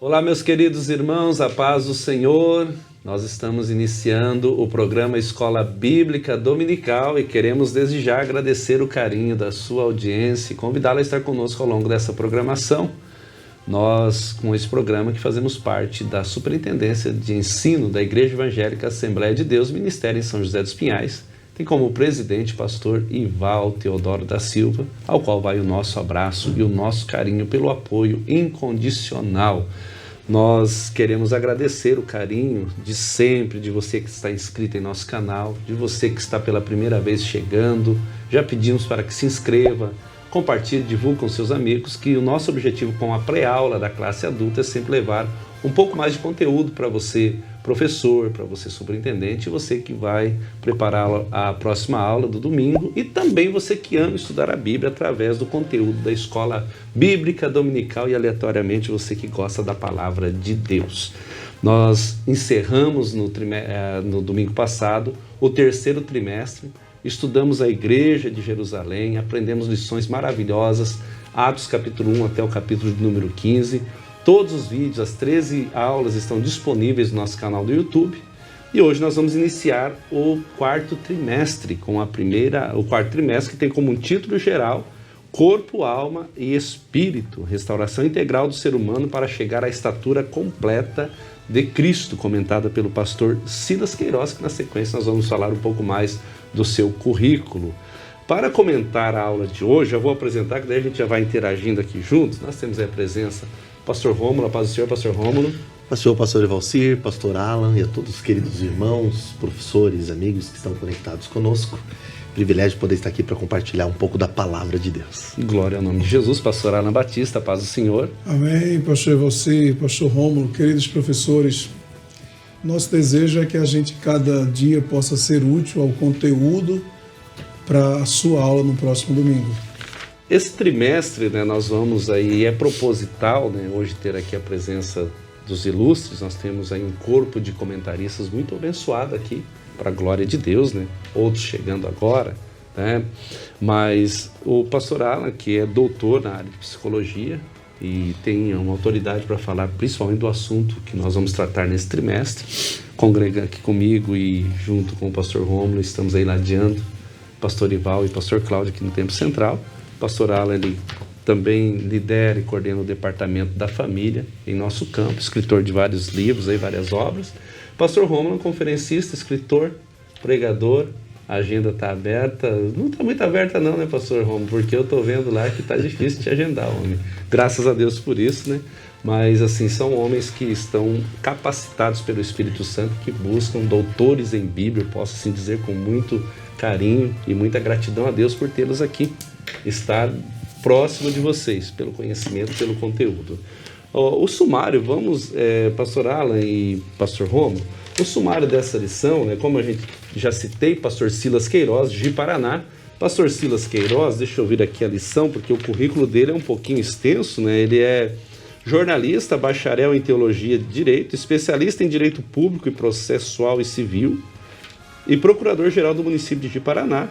Olá, meus queridos irmãos, a paz do Senhor. Nós estamos iniciando o programa Escola Bíblica Dominical e queremos desde já agradecer o carinho da sua audiência e convidá-la a estar conosco ao longo dessa programação. Nós, com esse programa, que fazemos parte da Superintendência de Ensino da Igreja Evangélica Assembleia de Deus, Ministério em São José dos Pinhais, tem como presidente pastor Ival Teodoro da Silva, ao qual vai o nosso abraço e o nosso carinho pelo apoio incondicional. Nós queremos agradecer o carinho de sempre, de você que está inscrito em nosso canal, de você que está pela primeira vez chegando. Já pedimos para que se inscreva, compartilhe, divulgue com seus amigos, que o nosso objetivo com a pré-aula da classe adulta é sempre levar um pouco mais de conteúdo para você, professor, para você, superintendente, e você que vai preparar a próxima aula do domingo, e também você que ama estudar a Bíblia através do conteúdo da Escola Bíblica Dominical e, aleatoriamente, você que gosta da Palavra de Deus. Nós encerramos no domingo passado o terceiro trimestre, estudamos a Igreja de Jerusalém, aprendemos lições maravilhosas, Atos capítulo 1 até o capítulo de número 15, todos os vídeos, as 13 aulas estão disponíveis no nosso canal do YouTube. E hoje nós vamos iniciar o quarto trimestre, o quarto trimestre que tem como título geral Corpo, Alma e Espírito, restauração integral do ser humano para chegar à estatura completa de Cristo, comentada pelo pastor Silas Queiroz, que na sequência nós vamos falar um pouco mais do seu currículo. Para comentar a aula de hoje, eu vou apresentar, que daí a gente já vai interagindo aqui juntos. Nós temos aí a presença do pastor Rômulo. A paz do Senhor, pastor Rômulo. Pastor Evalcir, pastor Alan e a todos os queridos irmãos, professores, amigos que estão conectados conosco. Privilégio poder estar aqui para compartilhar um pouco da palavra de Deus. Glória ao nome de Jesus. Pastor Alan Batista, a paz do Senhor. Amém, pastor Evalcir, pastor Rômulo, queridos professores. Nosso desejo é que a gente cada dia possa ser útil ao conteúdo para a sua aula no próximo domingo. Esse trimestre, nós vamos aí, é proposital, hoje ter aqui a presença dos ilustres. Nós temos aí um corpo de comentaristas muito abençoado aqui, para a glória de Deus, outros chegando agora, Mas o pastor Alan, que é doutor na área de psicologia e tem uma autoridade para falar principalmente do assunto que nós vamos tratar nesse trimestre, congrega aqui comigo e junto com o pastor Rômulo, estamos aí ladeando pastor Ival e pastor Cláudio aqui no Tempo Central. Pastor Alan, ele também lidera e coordena o departamento da família em nosso campo, escritor de vários livros, várias obras. Pastor Rômulo, conferencista, escritor, pregador. A agenda está aberta, não está muito aberta não, pastor Rômulo? Porque eu estou vendo lá que está difícil de agendar, homem. Graças a Deus por isso, Mas, assim, são homens que estão capacitados pelo Espírito Santo, que buscam doutores em Bíblia, posso assim dizer, com muito carinho e muita gratidão a Deus por tê-los aqui, estar próximo de vocês, pelo conhecimento, pelo conteúdo. O sumário, pastor Alan e pastor Rômulo, o sumário dessa lição, como a gente já citei, pastor Silas Queiroz, de Paraná. Pastor Silas Queiroz, deixa eu vir aqui a lição, porque o currículo dele é um pouquinho extenso, Ele é jornalista, bacharel em teologia de direito, especialista em direito público e processual e civil, e procurador-geral do município de Ji-Paraná,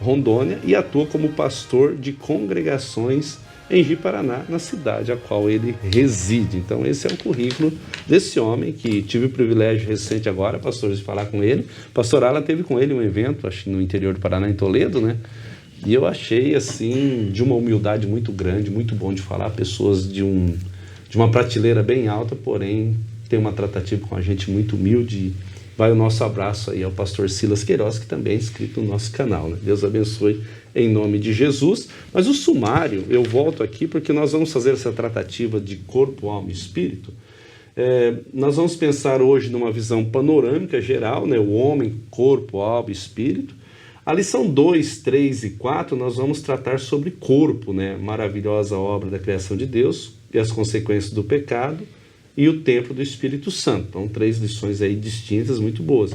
Rondônia, e atua como pastor de congregações em Ji-Paraná, na cidade a qual ele reside. Então esse é o currículo desse homem, que tive o privilégio recente agora, pastores, de falar com ele. Pastor Alan teve com ele um evento, acho que no interior do Paraná, em Toledo, E eu achei, assim, de uma humildade muito grande, muito bom de falar, pessoas de uma prateleira bem alta, porém tem uma tratativa com a gente muito humilde. Vai o nosso abraço aí ao pastor Silas Queiroz, que também é inscrito no nosso canal. Deus abençoe em nome de Jesus. Mas o sumário, eu volto aqui porque nós vamos fazer essa tratativa de corpo, alma e espírito. Nós vamos pensar hoje numa visão panorâmica geral, o homem, corpo, alma e espírito. A lição 2, 3 e 4, nós vamos tratar sobre corpo, maravilhosa obra da criação de Deus e as consequências do pecado, e o templo do Espírito Santo. Então, 3 lições aí distintas, muito boas.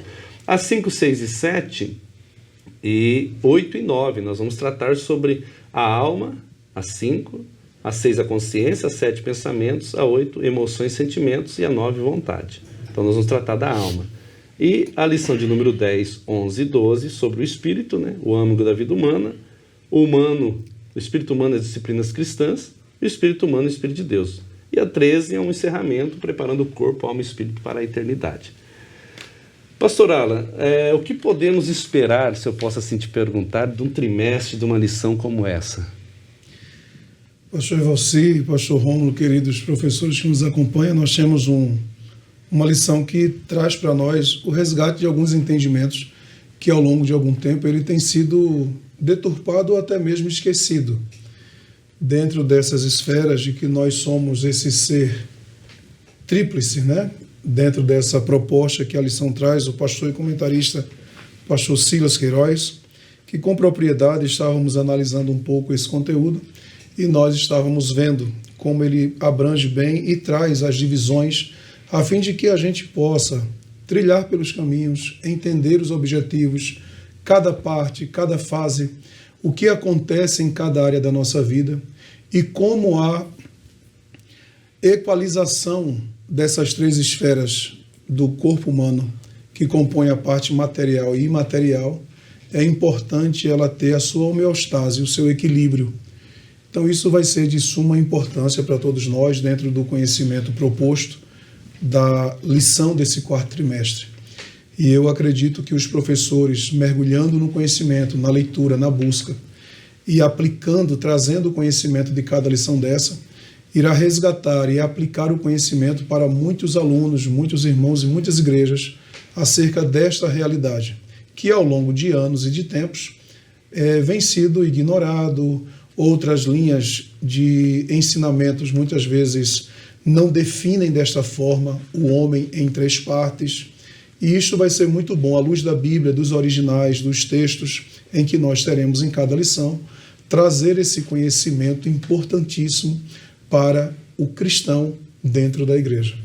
As 5, 6 e 7, e 8 e 9, nós vamos tratar sobre a alma, a 5, a 6 a consciência, a 7 pensamentos, a 8 emoções, sentimentos e a 9 vontade. Então, nós vamos tratar da alma. E a lição de número 10, 11 e 12, sobre o espírito, o âmago da vida humana, o espírito humano, as disciplinas cristãs, e o espírito humano e o espírito de Deus. E a 13 é um encerramento, preparando o corpo, alma e espírito para a eternidade. Pastor Alan, o que podemos esperar, se eu posso assim te perguntar, de um trimestre, de uma lição como essa? Pastor Evalci, Pastor Rômulo, queridos professores que nos acompanham, nós temos uma lição que traz para nós o resgate de alguns entendimentos que ao longo de algum tempo ele tem sido deturpado ou até mesmo esquecido. Dentro dessas esferas de que nós somos esse ser tríplice, né? Dentro dessa proposta que a lição traz, o pastor e comentarista, pastor Silas Queiroz, que com propriedade estávamos analisando um pouco esse conteúdo e nós estávamos vendo como ele abrange bem e traz as divisões a fim de que a gente possa trilhar pelos caminhos, entender os objetivos, cada parte, cada fase, o que acontece em cada área da nossa vida e como a equalização dessas 3 esferas do corpo humano que compõem a parte material e imaterial, é importante ela ter a sua homeostase, o seu equilíbrio. Então isso vai ser de suma importância para todos nós dentro do conhecimento proposto da lição desse 4º trimestre. E eu acredito que os professores, mergulhando no conhecimento, na leitura, na busca, e aplicando, trazendo o conhecimento de cada lição dessa, irá resgatar e aplicar o conhecimento para muitos alunos, muitos irmãos e muitas igrejas acerca desta realidade, que ao longo de anos e de tempos vem sido ignorado, outras linhas de ensinamentos muitas vezes não definem desta forma o homem em 3 partes, e isto vai ser muito bom à luz da Bíblia, dos originais, dos textos em que nós teremos em cada lição, trazer esse conhecimento importantíssimo para o cristão dentro da igreja.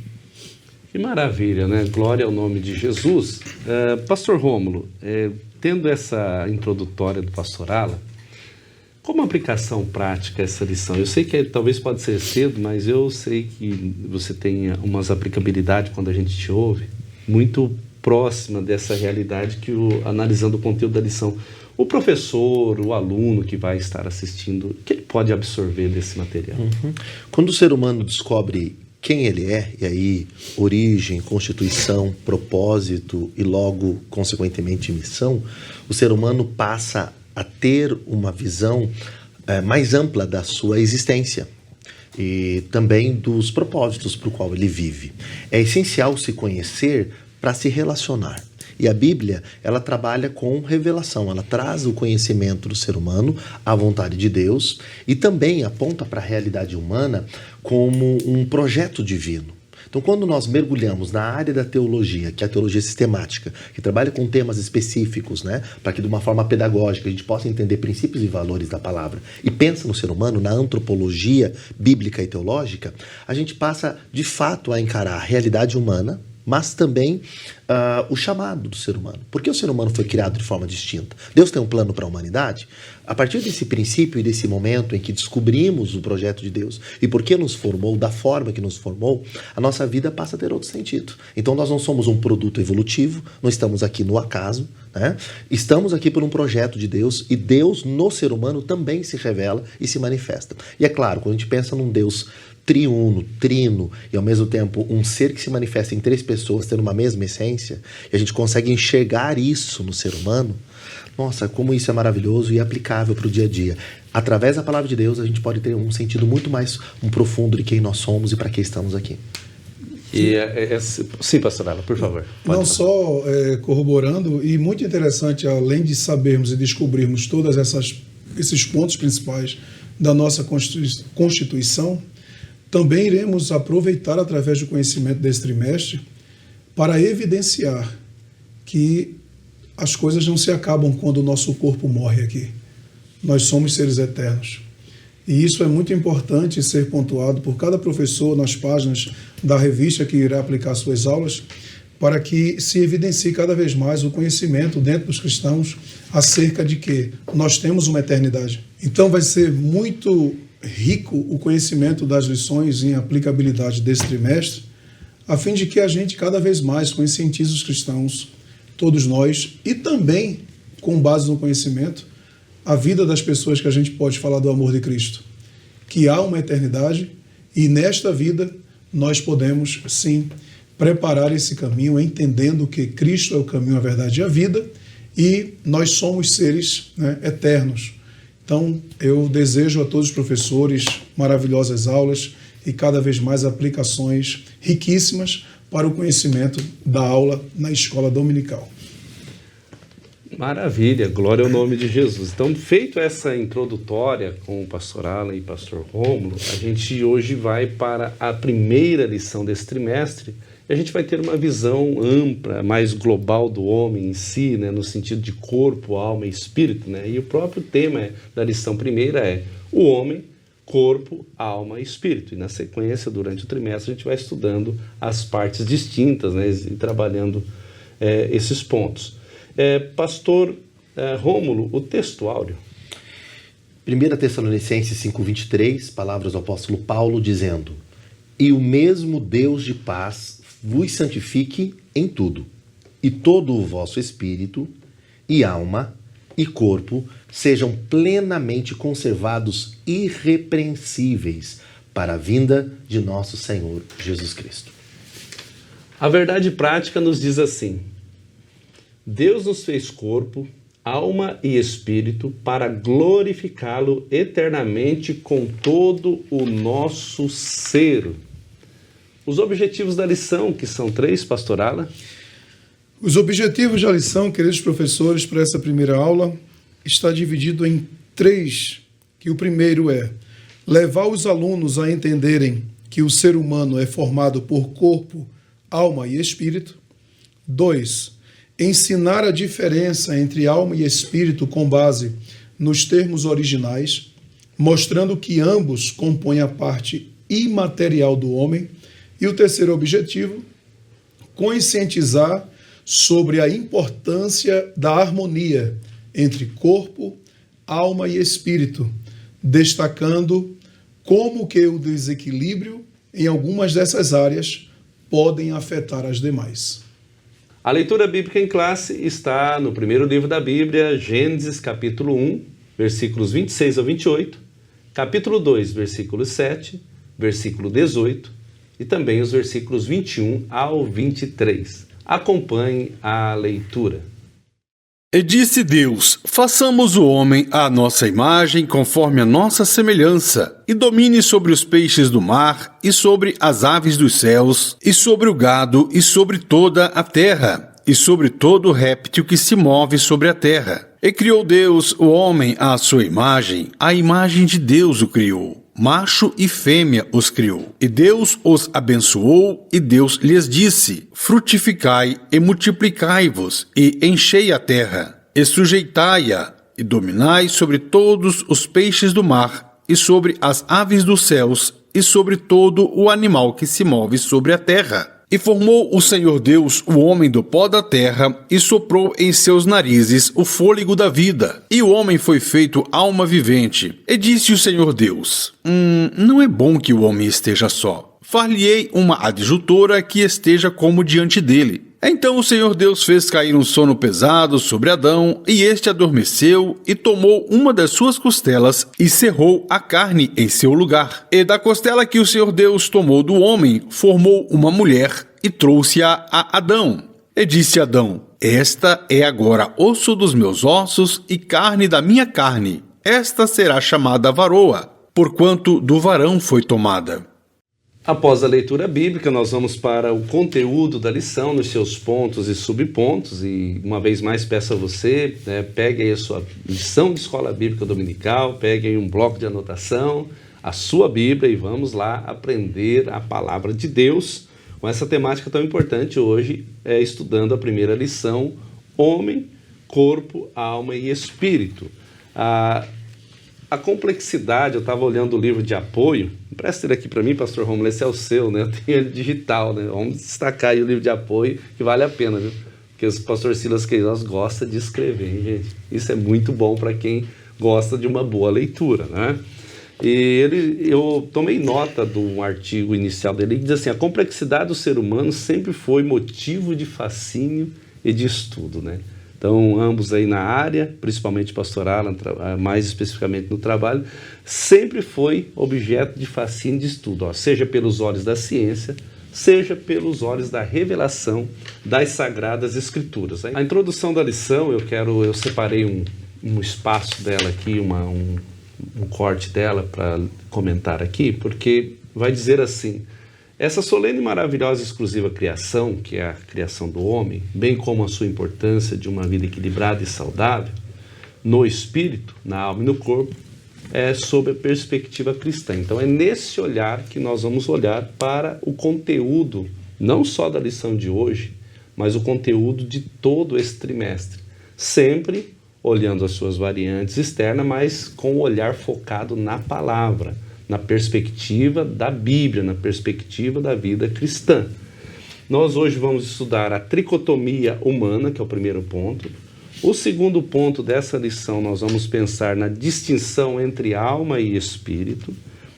Que maravilha, né? Glória ao nome de Jesus. Pastor Rômulo, tendo essa introdutória do pastor Alan, como aplicação prática essa lição? Eu sei que talvez pode ser cedo, mas eu sei que você tem umas aplicabilidades quando a gente te ouve, muito próxima dessa realidade que analisando o conteúdo da lição. O professor, o aluno que vai estar assistindo, o que ele pode absorver desse material? Quando o ser humano descobre quem ele é, e aí origem, constituição, propósito e logo, consequentemente, missão, o ser humano passa a ter uma visão mais ampla da sua existência e também dos propósitos para o qual ele vive. É essencial se conhecer para se relacionar. E a Bíblia, ela trabalha com revelação, ela traz o conhecimento do ser humano, à vontade de Deus, e também aponta para a realidade humana como um projeto divino. Então, quando nós mergulhamos na área da teologia, que é a teologia sistemática, que trabalha com temas específicos, né, para que de uma forma pedagógica a gente possa entender princípios e valores da palavra, e pensa no ser humano, na antropologia bíblica e teológica, a gente passa de fato a encarar a realidade humana, mas também o chamado do ser humano. Por que o ser humano foi criado de forma distinta? Deus tem um plano para a humanidade? A partir desse princípio e desse momento em que descobrimos o projeto de Deus e por que nos formou, da forma que nos formou, a nossa vida passa a ter outro sentido. Então nós não somos um produto evolutivo, não estamos aqui no acaso, né? Estamos aqui por um projeto de Deus e Deus no ser humano também se revela e se manifesta. E é claro, quando a gente pensa num Deus triuno, trino e ao mesmo tempo um ser que se manifesta em 3 pessoas tendo uma mesma essência, e a gente consegue enxergar isso no ser humano, nossa, como isso é maravilhoso e aplicável para o dia a dia. Através da palavra de Deus a gente pode ter um sentido muito mais profundo de quem nós somos e para que estamos aqui. Sim, pastor Alan, por favor. Não só corroborando, e muito interessante, além de sabermos e descobrirmos todos esses pontos principais da nossa Constituição, também iremos aproveitar através do conhecimento desse trimestre para evidenciar que as coisas não se acabam quando o nosso corpo morre aqui. Nós somos seres eternos. E isso é muito importante ser pontuado por cada professor nas páginas da revista que irá aplicar suas aulas, para que se evidencie cada vez mais o conhecimento dentro dos cristãos acerca de que nós temos uma eternidade. Então vai ser muito rico o conhecimento das lições em aplicabilidade desse trimestre, a fim de que a gente cada vez mais conscientize os cristãos, todos nós, e também, com base no conhecimento, a vida das pessoas que a gente pode falar do amor de Cristo, que há uma eternidade E nesta vida, nós podemos, sim, preparar esse caminho, entendendo que Cristo é o caminho, a verdade e a vida, e nós somos seres, né, eternos. Então, eu desejo a todos os professores maravilhosas aulas e cada vez mais aplicações riquíssimas para o conhecimento da aula na escola dominical. Maravilha, glória ao nome de Jesus. Então, feito essa introdutória com o pastor Alan e o pastor Rômulo, a gente hoje vai para a primeira lição desse trimestre e a gente vai ter uma visão ampla, mais global do homem em si, né, no sentido de corpo, alma e espírito, né? E o próprio tema da lição primeira é o homem, corpo, alma e espírito. E na sequência, durante o trimestre, a gente vai estudando as partes distintas, né, e trabalhando esses pontos. Pastor Rômulo, o texto áureo. 1 Tessalonicenses 5:23, palavras do apóstolo Paulo dizendo: E o mesmo Deus de paz vos santifique em tudo, e todo o vosso espírito, e alma, e corpo sejam plenamente conservados irrepreensíveis para a vinda de nosso Senhor Jesus Cristo. A verdade prática nos diz assim: Deus nos fez corpo, alma e espírito para glorificá-lo eternamente com todo o nosso ser. Os objetivos da lição, que são 3, pastor Alan? Os objetivos da lição, queridos professores, para essa primeira aula, está dividido em 3, que o primeiro é levar os alunos a entenderem que o ser humano é formado por corpo, alma e espírito. 2, ensinar a diferença entre alma e espírito com base nos termos originais, mostrando que ambos compõem a parte imaterial do homem. E o terceiro objetivo, conscientizar sobre a importância da harmonia entre corpo, alma e espírito, destacando como que o desequilíbrio em algumas dessas áreas podem afetar as demais. A leitura bíblica em classe está no primeiro livro da Bíblia, Gênesis capítulo 1, versículos 26 ao 28, capítulo 2, versículo 7, versículo 18 e também os versículos 21 ao 23. Acompanhe a leitura. E disse Deus: façamos o homem à nossa imagem, conforme a nossa semelhança, e domine sobre os peixes do mar, e sobre as aves dos céus, e sobre o gado, e sobre toda a terra, e sobre todo réptil que se move sobre a terra. E criou Deus o homem à sua imagem, a imagem de Deus o criou. Macho e fêmea os criou. E Deus os abençoou, e Deus lhes disse: frutificai e multiplicai-vos, e enchei a terra, e sujeitai-a, e dominai sobre todos os peixes do mar, e sobre as aves dos céus, e sobre todo o animal que se move sobre a terra. E formou o Senhor Deus o homem do pó da terra, e soprou em seus narizes o fôlego da vida. E o homem foi feito alma vivente. E disse o Senhor Deus: não é bom que o homem esteja só. Far-lhe-ei uma adjutora que esteja como diante dele. Então o Senhor Deus fez cair um sono pesado sobre Adão, e este adormeceu, e tomou uma das suas costelas, e cerrou a carne em seu lugar. E da costela que o Senhor Deus tomou do homem, formou uma mulher, e trouxe-a a Adão. E disse Adão: esta é agora osso dos meus ossos, e carne da minha carne. Esta será chamada varoa, porquanto do varão foi tomada. Após a leitura bíblica, nós vamos para o conteúdo da lição, nos seus pontos e subpontos, e uma vez mais peço a você, pegue aí a sua lição de escola bíblica dominical, pegue aí um bloco de anotação, a sua Bíblia, e vamos lá aprender a palavra de Deus com essa temática tão importante hoje, estudando a primeira lição, homem, corpo, alma e espírito. A complexidade, eu estava olhando o livro de apoio, empresta ele aqui para mim, pastor Rômulo, esse é o seu, né? Eu tenho ele digital, né? Vamos destacar aí o livro de apoio, que vale a pena, viu? Porque o pastor Silas Queiroz gosta de escrever, hein, gente? Isso é muito bom para quem gosta de uma boa leitura, né? E eu tomei nota do artigo inicial dele, que diz assim: a complexidade do ser humano sempre foi motivo de fascínio e de estudo, né? Então, ambos aí na área, principalmente pastor Alan, mais especificamente no trabalho, sempre foi objeto de fascínio de estudo, seja pelos olhos da ciência, seja pelos olhos da revelação das Sagradas Escrituras. A introdução da lição, eu separei um espaço dela aqui, um corte dela para comentar aqui, porque vai dizer assim: essa solene, maravilhosa e exclusiva criação, que é a criação do homem, bem como a sua importância de uma vida equilibrada e saudável, no espírito, na alma e no corpo, é sob a perspectiva cristã. Então é nesse olhar que nós vamos olhar para o conteúdo, não só da lição de hoje, mas o conteúdo de todo esse trimestre. Sempre olhando as suas variantes externas, mas com o olhar focado na palavra, na perspectiva da Bíblia, na perspectiva da vida cristã. Nós hoje vamos estudar a tricotomia humana, que é o primeiro ponto. O segundo ponto dessa lição, nós vamos pensar na distinção entre alma e espírito.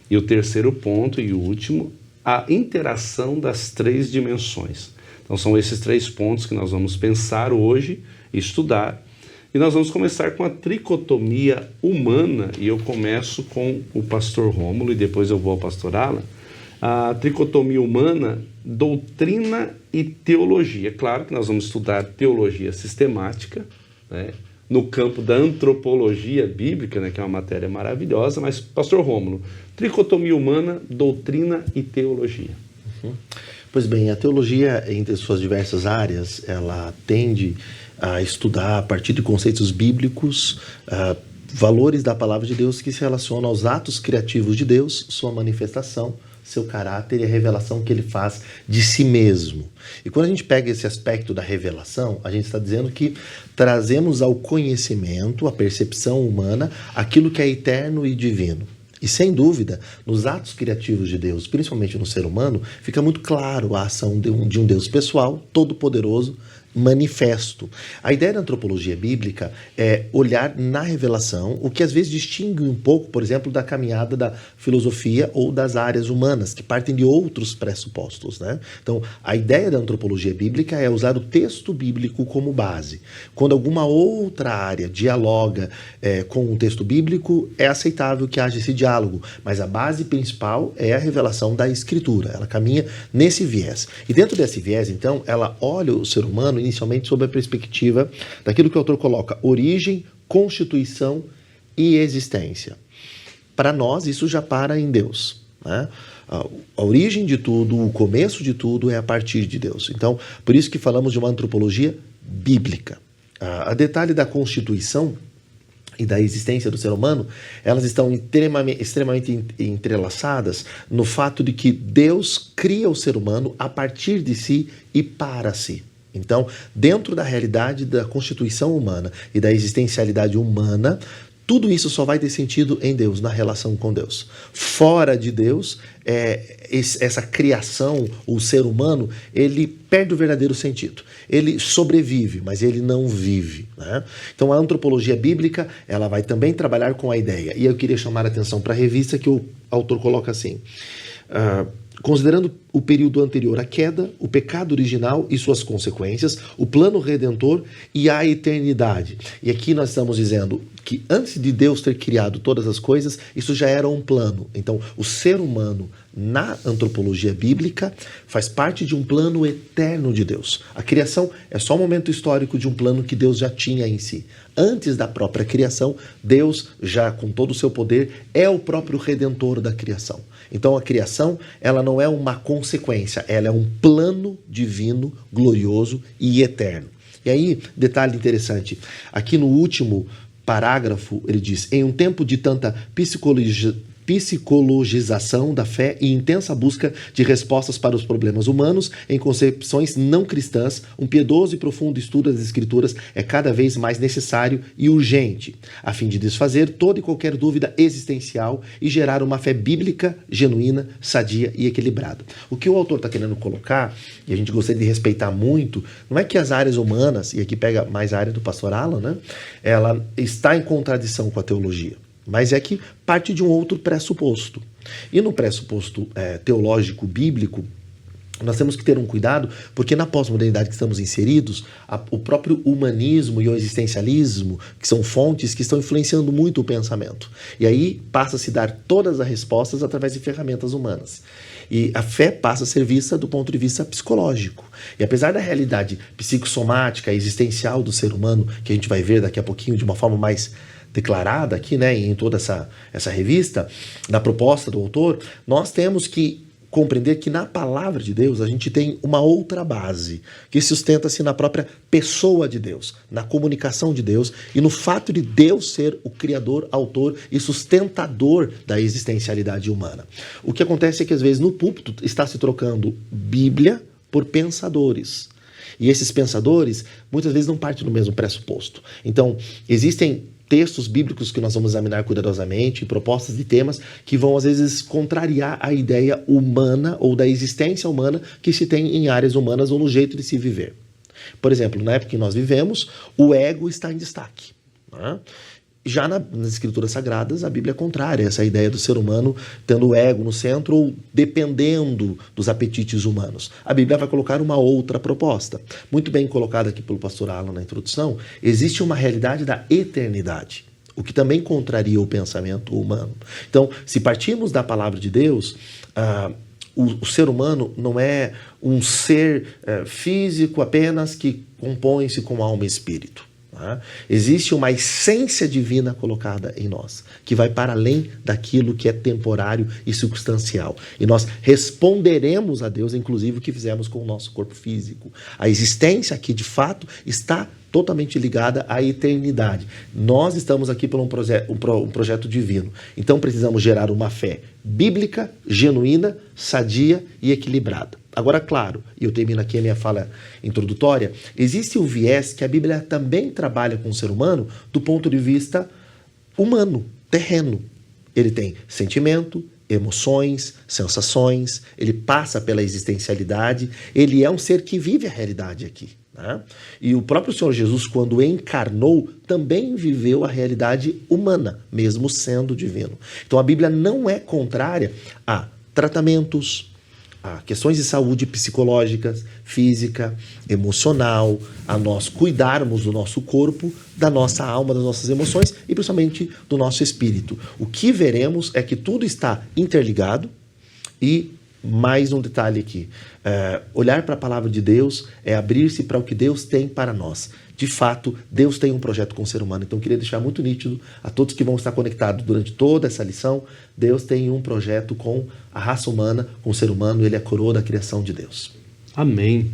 E o terceiro ponto e último, a interação das três dimensões. Então são esses 3 pontos que nós vamos pensar hoje e estudar. E nós vamos começar com a tricotomia humana, e eu começo com o pastor Rômulo e depois eu vou ao pastor Alan. A tricotomia humana, doutrina e teologia. Claro que nós vamos estudar teologia sistemática, né, no campo da antropologia bíblica, né, que é uma matéria maravilhosa, mas pastor Rômulo, tricotomia humana, doutrina e teologia. Pois bem, a teologia, entre suas diversas áreas, ela tende a estudar a partir de conceitos bíblicos, valores da palavra de Deus que se relacionam aos atos criativos de Deus, sua manifestação, seu caráter e a revelação que ele faz de si mesmo. E quando a gente pega esse aspecto da revelação, a gente está dizendo que trazemos ao conhecimento, à percepção humana, aquilo que é eterno e divino. E sem dúvida, nos atos criativos de Deus, principalmente no ser humano, fica muito claro a ação de um Deus pessoal, todo-poderoso, manifesto. A ideia da antropologia bíblica é olhar na revelação, o que às vezes distingue um pouco, por exemplo, da caminhada da filosofia ou das áreas humanas, que partem de outros pressupostos, né? Então, a ideia da antropologia bíblica é usar o texto bíblico como base. Quando alguma outra área dialoga com o texto bíblico, é aceitável que haja esse diálogo, mas a base principal é a revelação da Escritura. Ela caminha nesse viés. E dentro desse viés, então, ela olha o ser humano inicialmente sob a perspectiva daquilo que o autor coloca: origem, constituição e existência. Para nós, isso já para em Deus, né? A origem de tudo, o começo de tudo é a partir de Deus. Então, por isso que falamos de uma antropologia bíblica. A detalhe da constituição e da existência do ser humano, elas estão extremamente entrelaçadas no fato de que Deus cria o ser humano a partir de si e para si. Então, dentro da realidade da constituição humana e da existencialidade humana, tudo isso só vai ter sentido em Deus, na relação com Deus. Fora de Deus, essa criação, o ser humano, ele perde o verdadeiro sentido. Ele sobrevive, mas ele não vive, né? Então, a antropologia bíblica, ela vai também trabalhar com a ideia. E eu queria chamar a atenção para a revista que o autor coloca assim: considerando o período anterior à queda, o pecado original e suas consequências, o plano redentor e a eternidade. E aqui nós estamos dizendo que antes de Deus ter criado todas as coisas, isso já era um plano. Então, o ser humano, na antropologia bíblica, faz parte de um plano eterno de Deus. A criação é só um momento histórico de um plano que Deus já tinha em si. Antes da própria criação, Deus, já com todo o seu poder, é o próprio redentor da criação. Então, a criação, ela não é uma consequência, ela é um plano divino, glorioso e eterno. E aí, detalhe interessante, aqui no último parágrafo, ele diz: em um tempo de tanta psicologização da fé e intensa busca de respostas para os problemas humanos em concepções não cristãs, um piedoso e profundo estudo das Escrituras é cada vez mais necessário e urgente, a fim de desfazer toda e qualquer dúvida existencial e gerar uma fé bíblica, genuína, sadia e equilibrada. O que o autor está querendo colocar, e a gente gostaria de respeitar muito, não é que as áreas humanas, e aqui pega mais a área do pastor Alan, né, ela está em contradição com a teologia, mas é que parte de um outro pressuposto. E no pressuposto teológico bíblico, Nós temos que ter um cuidado, porque na pós-modernidade que estamos inseridos, o próprio humanismo e o existencialismo, que são fontes que estão influenciando muito o pensamento. E aí passa a se dar todas as respostas através de ferramentas humanas. E a fé passa a ser vista do ponto de vista psicológico. E apesar da realidade psicossomática, existencial do ser humano, que a gente vai ver daqui a pouquinho de uma forma mais declarada aqui, né, em toda essa revista, da proposta do autor, nós temos que compreender que na palavra de Deus a gente tem uma outra base, que sustenta-se na própria pessoa de Deus, na comunicação de Deus e no fato de Deus ser o criador, autor e sustentador da existencialidade humana. O que acontece é que às vezes no púlpito está se trocando Bíblia por pensadores. E esses pensadores muitas vezes não partem do mesmo pressuposto. Então, existem textos bíblicos que nós vamos examinar cuidadosamente, propostas de temas que vão às vezes contrariar a ideia humana ou da existência humana que se tem em áreas humanas ou no jeito de se viver. Por exemplo, na época que nós vivemos, o ego está em destaque, né? Já nas escrituras sagradas, a Bíblia é contrária a essa ideia do ser humano tendo o ego no centro ou dependendo dos apetites humanos. A Bíblia vai colocar uma outra proposta. Muito bem colocada aqui pelo pastor Alan na introdução, existe uma realidade da eternidade, o que também contraria o pensamento humano. Então, se partirmos da palavra de Deus, o ser humano não é um ser físico apenas que compõe-se com alma e espírito. Existe uma essência divina colocada em nós, que vai para além daquilo que é temporário e circunstancial. E nós responderemos a Deus, inclusive, o que fizemos com o nosso corpo físico. A existência aqui, de fato, está totalmente ligada à eternidade. Nós estamos aqui por um projeto divino. Então precisamos gerar uma fé bíblica, genuína, sadia e equilibrada. Agora, claro, e eu termino aqui a minha fala introdutória, existe o viés que a Bíblia também trabalha com o ser humano do ponto de vista humano, terreno. Ele tem sentimento, emoções, sensações, ele passa pela existencialidade, ele é um ser que vive a realidade aqui, né? E o próprio Senhor Jesus, quando encarnou, também viveu a realidade humana, mesmo sendo divino. Então a Bíblia não é contrária a tratamentos, a questões de saúde psicológicas, física, emocional, a nós cuidarmos do nosso corpo, da nossa alma, das nossas emoções e principalmente do nosso espírito. O que veremos é que tudo está interligado e mais um detalhe aqui, olhar para a palavra de Deus é abrir-se para o que Deus tem para nós. De fato, Deus tem um projeto com o ser humano, então eu queria deixar muito nítido a todos que vão estar conectados durante toda essa lição, Deus tem um projeto com a raça humana, com o ser humano, ele é a coroa da criação de Deus. Amém.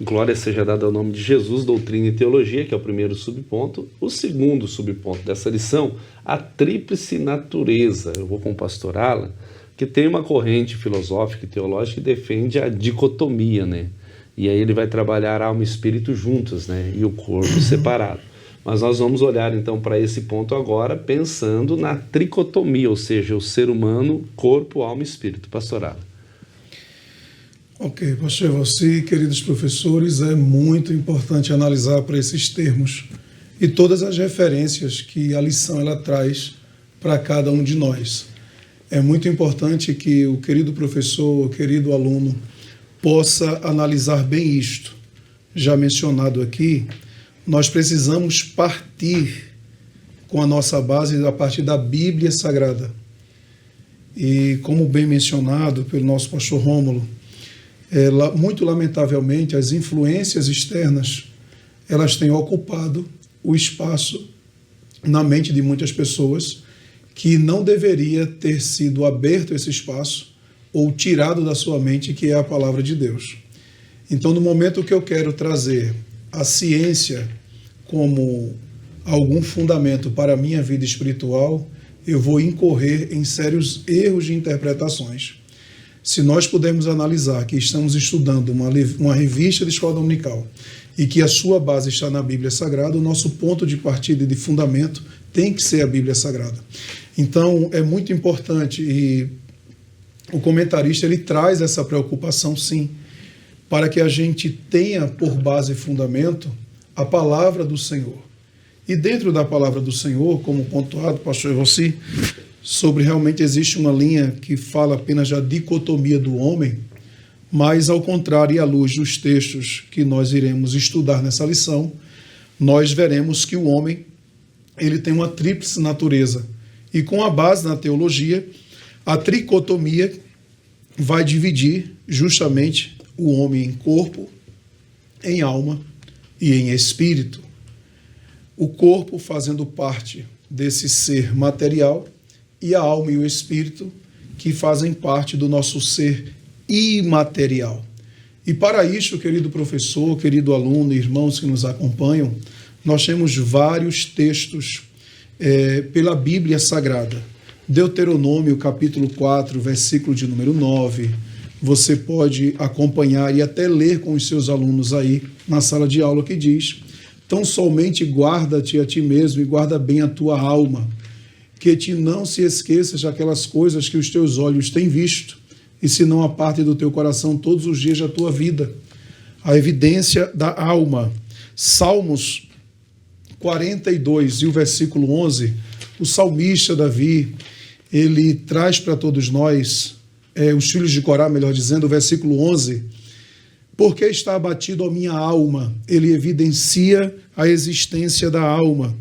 Glória seja dada ao nome de Jesus, doutrina e teologia, que é o primeiro subponto. O segundo subponto dessa lição, a tríplice natureza. Eu vou com o pastor Alan, que tem uma corrente filosófica e teológica que defende a dicotomia, né? E aí ele vai trabalhar alma e espírito juntos, né? E o corpo separado. Mas nós vamos olhar então para esse ponto agora, pensando na tricotomia, ou seja, o ser humano, corpo, alma e espírito. Pastor Alan. Ok, pastor Evalci, queridos professores, é muito importante analisar para esses termos e todas as referências que a lição ela traz para cada um de nós. É muito importante que o querido professor, o querido aluno, possa analisar bem isto. Já mencionado aqui, nós precisamos partir com a nossa base a partir da Bíblia Sagrada. E como bem mencionado pelo nosso pastor Rômulo, muito lamentavelmente as influências externas elas têm ocupado o espaço na mente de muitas pessoas que não deveria ter sido aberto esse espaço ou tirado da sua mente, que é a palavra de Deus. Então, no momento que eu quero trazer a ciência como algum fundamento para a minha vida espiritual, eu vou incorrer em sérios erros de interpretações. Se nós pudermos analisar que estamos estudando uma revista de escola dominical e que a sua base está na Bíblia Sagrada, o nosso ponto de partida e de fundamento tem que ser a Bíblia Sagrada. Então, é muito importante e o comentarista ele traz essa preocupação, sim, para que a gente tenha por base e fundamento a palavra do Senhor. E dentro da palavra do Senhor, como pontuado, pastor Evalci, sobre realmente existe uma linha que fala apenas da dicotomia do homem, Mas, ao contrário, e à luz dos textos que nós iremos estudar nessa lição, nós veremos que o homem ele tem uma tríplice natureza. E com a base na teologia, a tricotomia vai dividir justamente o homem em corpo, em alma e em espírito. O corpo fazendo parte desse ser material e a alma e o espírito que fazem parte do nosso ser imaterial. E para isso, querido professor, querido aluno, irmãos que nos acompanham, nós temos vários textos pela Bíblia Sagrada. Deuteronômio, capítulo 4, versículo de número 9. Você pode acompanhar e até ler com os seus alunos aí na sala de aula, que diz: tão somente guarda-te a ti mesmo e guarda bem a tua alma, que te não se esqueças daquelas coisas que os teus olhos têm visto, e se não aparte do teu coração todos os dias da tua vida. A evidência da alma. Salmos 42 e o versículo 11, o salmista Davi, ele traz para todos nós, os filhos de Corá, melhor dizendo, o versículo 11, porque está abatido a minha alma, ele evidencia a existência da alma.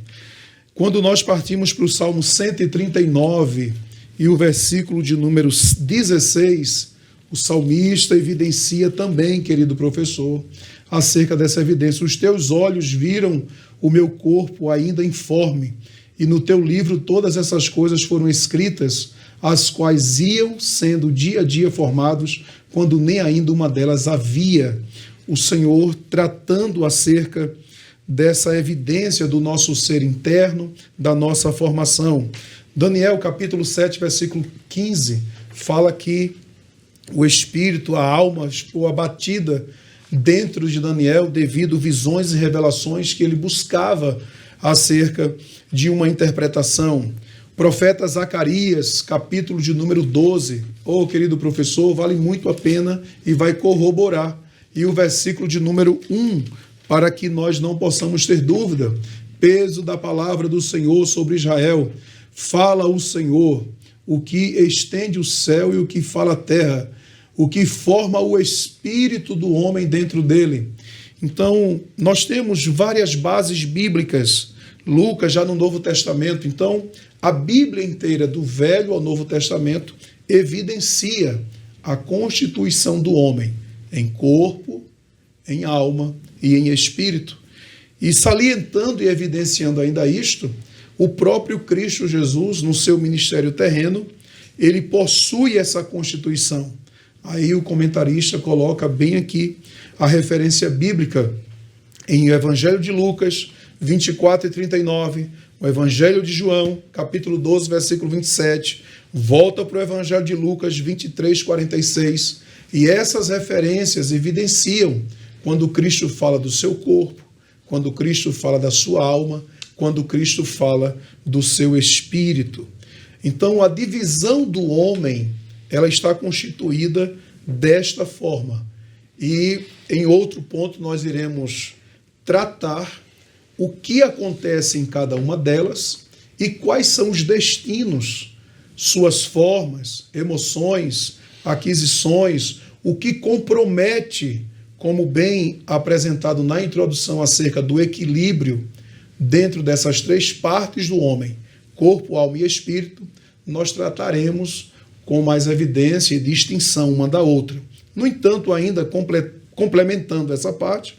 Quando nós partimos para o Salmo 139 e o versículo de número 16, o salmista evidencia também, querido professor, acerca dessa evidência. Os teus olhos viram o meu corpo ainda informe, e no teu livro todas essas coisas foram escritas, as quais iam sendo dia a dia formados, quando nem ainda uma delas havia. O Senhor tratando acerca dessa evidência do nosso ser interno, da nossa formação. Daniel, capítulo 7, versículo 15, fala que o espírito, a alma, ficou abatida dentro de Daniel devido a visões e revelações que ele buscava acerca de uma interpretação. Profeta Zacarias, capítulo de número 12. Querido professor, vale muito a pena e vai corroborar. E o versículo de número 1, para que nós não possamos ter dúvida. Peso da palavra do Senhor sobre Israel. Fala o Senhor, o que estende o céu e o que fala a terra, o que forma o espírito do homem dentro dele. Então, nós temos várias bases bíblicas, Lucas já no Novo Testamento. Então, a Bíblia inteira, do Velho ao Novo Testamento, evidencia a constituição do homem em corpo, em alma e em espírito. E salientando e evidenciando ainda isto, o próprio Cristo Jesus, no seu ministério terreno, ele possui essa constituição. Aí o comentarista coloca bem aqui a referência bíblica em o Evangelho de Lucas, 24 e 39, o Evangelho de João, capítulo 12, versículo 27, volta para o Evangelho de Lucas, 23, 46, e essas referências evidenciam quando Cristo fala do seu corpo, quando Cristo fala da sua alma, quando Cristo fala do seu espírito. Então, a divisão do homem, ela está constituída desta forma. E, em outro ponto, nós iremos tratar o que acontece em cada uma delas e quais são os destinos, suas formas, emoções, aquisições, o que compromete, como bem apresentado na introdução acerca do equilíbrio dentro dessas três partes do homem, corpo, alma e espírito, nós trataremos com mais evidência e distinção uma da outra. No entanto, ainda complementando essa parte,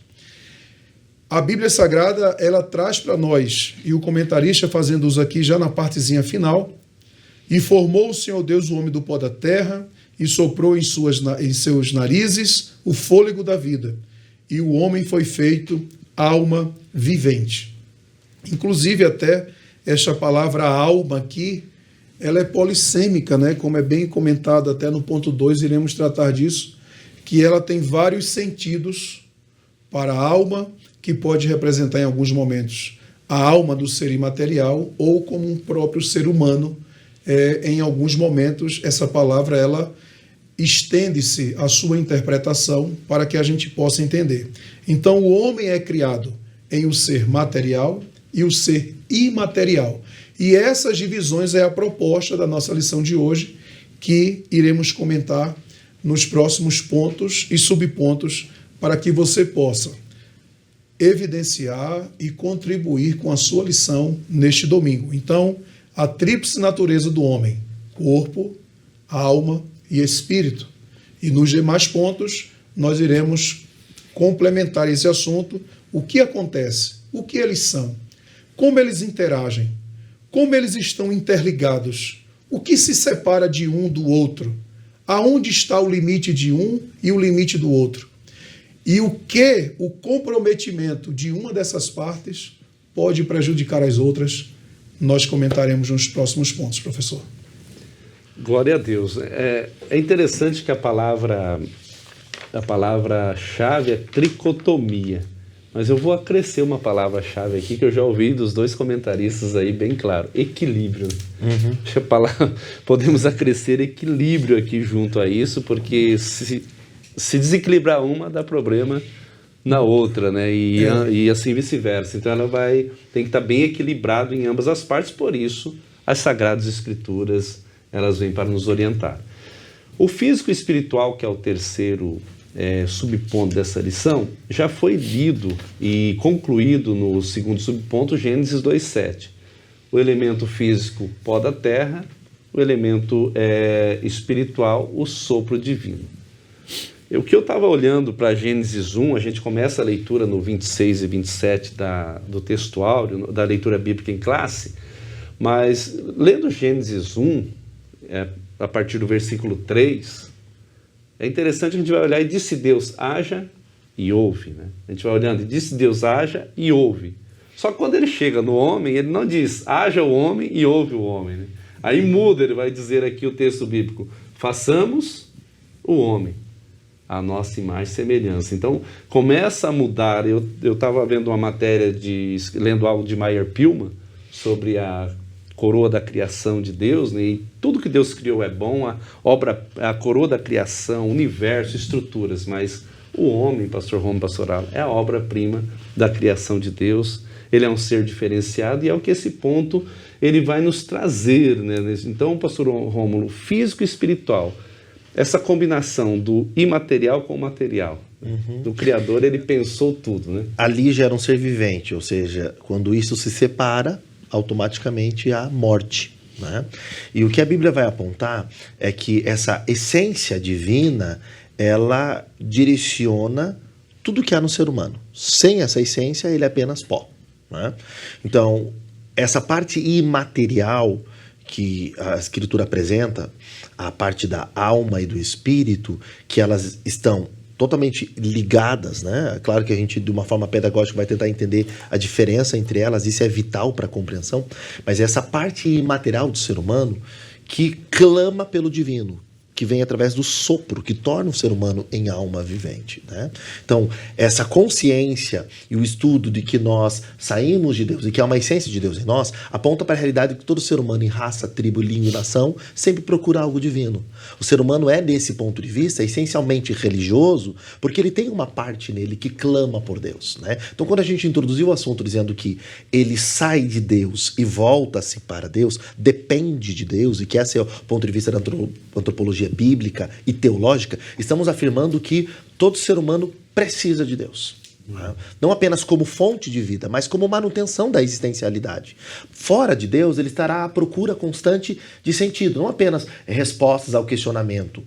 a Bíblia Sagrada, ela traz para nós, e o comentarista fazendo uso aqui já na partezinha final, e formou o Senhor Deus o homem do pó da terra, e soprou em seus narizes o fôlego da vida, e o homem foi feito alma vivente. Inclusive, até esta palavra alma aqui, ela é polissêmica, né? Como é bem comentado até no ponto 2, iremos tratar disso, que ela tem vários sentidos para a alma, que pode representar em alguns momentos a alma do ser imaterial, ou como um próprio ser humano. Em alguns momentos, essa palavra ela estende-se a sua interpretação para que a gente possa entender. Então, o homem é criado em o ser material e o ser imaterial. E essas divisões é a proposta da nossa lição de hoje, que iremos comentar nos próximos pontos e subpontos para que você possa evidenciar e contribuir com a sua lição neste domingo. Então, a tríplice natureza do homem: corpo, alma e espírito. E nos demais pontos, nós iremos complementar esse assunto: o que acontece, o que eles são, como eles interagem, como eles estão interligados, o que se separa de um do outro, aonde está o limite de um e o limite do outro, e o que o comprometimento de uma dessas partes pode prejudicar as outras. Nós comentaremos nos próximos pontos, professor. Glória a Deus. É interessante que a palavra-chave é tricotomia, mas eu vou acrescer uma palavra-chave aqui que eu já ouvi dos dois comentaristas aí bem claro: equilíbrio. Acho que podemos acrescer equilíbrio aqui junto a isso, porque se desequilibrar uma, dá problema na outra, né? E assim vice-versa. Então ela tem que estar bem equilibrado em ambas as partes. Por isso as Sagradas Escrituras, elas vêm para nos orientar. O físico espiritual, que é o terceiro subponto dessa lição, já foi lido e concluído no segundo subponto, Gênesis 2:7. O elemento físico, pó da terra; o elemento espiritual, o sopro divino. O que eu estava olhando para Gênesis 1, a gente começa a leitura no 26 e 27 do texto áureo, da leitura bíblica em classe, mas lendo Gênesis 1, a partir do versículo 3, é interessante, a gente vai olhar: e disse Deus, haja, e houve. Né? A gente vai olhando: e disse Deus, haja, e houve. Só que quando ele chega no homem, ele não diz haja o homem e houve o homem. Né? Aí muda, ele vai dizer aqui o texto bíblico: façamos o homem a nossa imagem e semelhança. Então começa a mudar. Eu estava vendo uma matéria, lendo algo de Meyer Pillman sobre a coroa da criação de Deus, né? E tudo que Deus criou é bom, a coroa da criação, universo, estruturas, mas o homem, pastor Romo, pastoral, é a obra-prima da criação de Deus. Ele é um ser diferenciado e é o que esse ponto ele vai nos trazer, né? Então, pastor Rômulo, físico e espiritual, essa combinação do imaterial com o material, do Criador, ele pensou tudo, né? Ali já era um ser vivente, ou seja, quando isso se separa, automaticamente há morte, né? E o que a Bíblia vai apontar é que essa essência divina, ela direciona tudo que há no ser humano. Sem essa essência, ele é apenas pó, né? Então, essa parte imaterial que a Escritura apresenta, a parte da alma e do espírito, que elas estão totalmente ligadas, né? Claro que a gente, de uma forma pedagógica, vai tentar entender a diferença entre elas, isso é vital para a compreensão, mas essa parte imaterial do ser humano que clama pelo divino, que vem através do sopro, que torna o ser humano em alma vivente, né? Então, essa consciência e o estudo de que nós saímos de Deus e que há uma essência de Deus em nós, aponta para a realidade de que todo ser humano em raça, tribo, língua e nação sempre procura algo divino. O ser humano é, desse ponto de vista, essencialmente religioso, porque ele tem uma parte nele que clama por Deus, né? Então, quando a gente introduziu o assunto dizendo que ele sai de Deus e volta-se para Deus, depende de Deus, e que esse é o ponto de vista da antropologia bíblica e teológica, estamos afirmando que todo ser humano precisa de Deus. Não apenas como fonte de vida, mas como manutenção da existencialidade. Fora de Deus, ele estará à procura constante de sentido, não apenas respostas ao questionamento.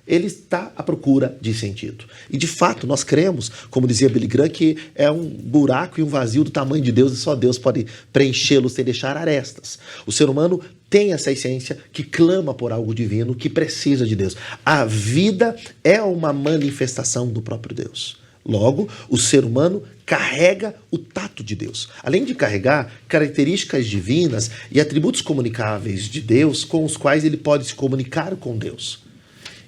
Ele está à procura de sentido. E de fato, nós cremos, como dizia Billy Graham, que é um buraco e um vazio do tamanho de Deus e só Deus pode preenchê-lo sem deixar arestas. O ser humano tem essa essência que clama por algo divino, que precisa de Deus. A vida é uma manifestação do próprio Deus. Logo, o ser humano carrega o tato de Deus. Além de carregar características divinas e atributos comunicáveis de Deus, com os quais ele pode se comunicar com Deus.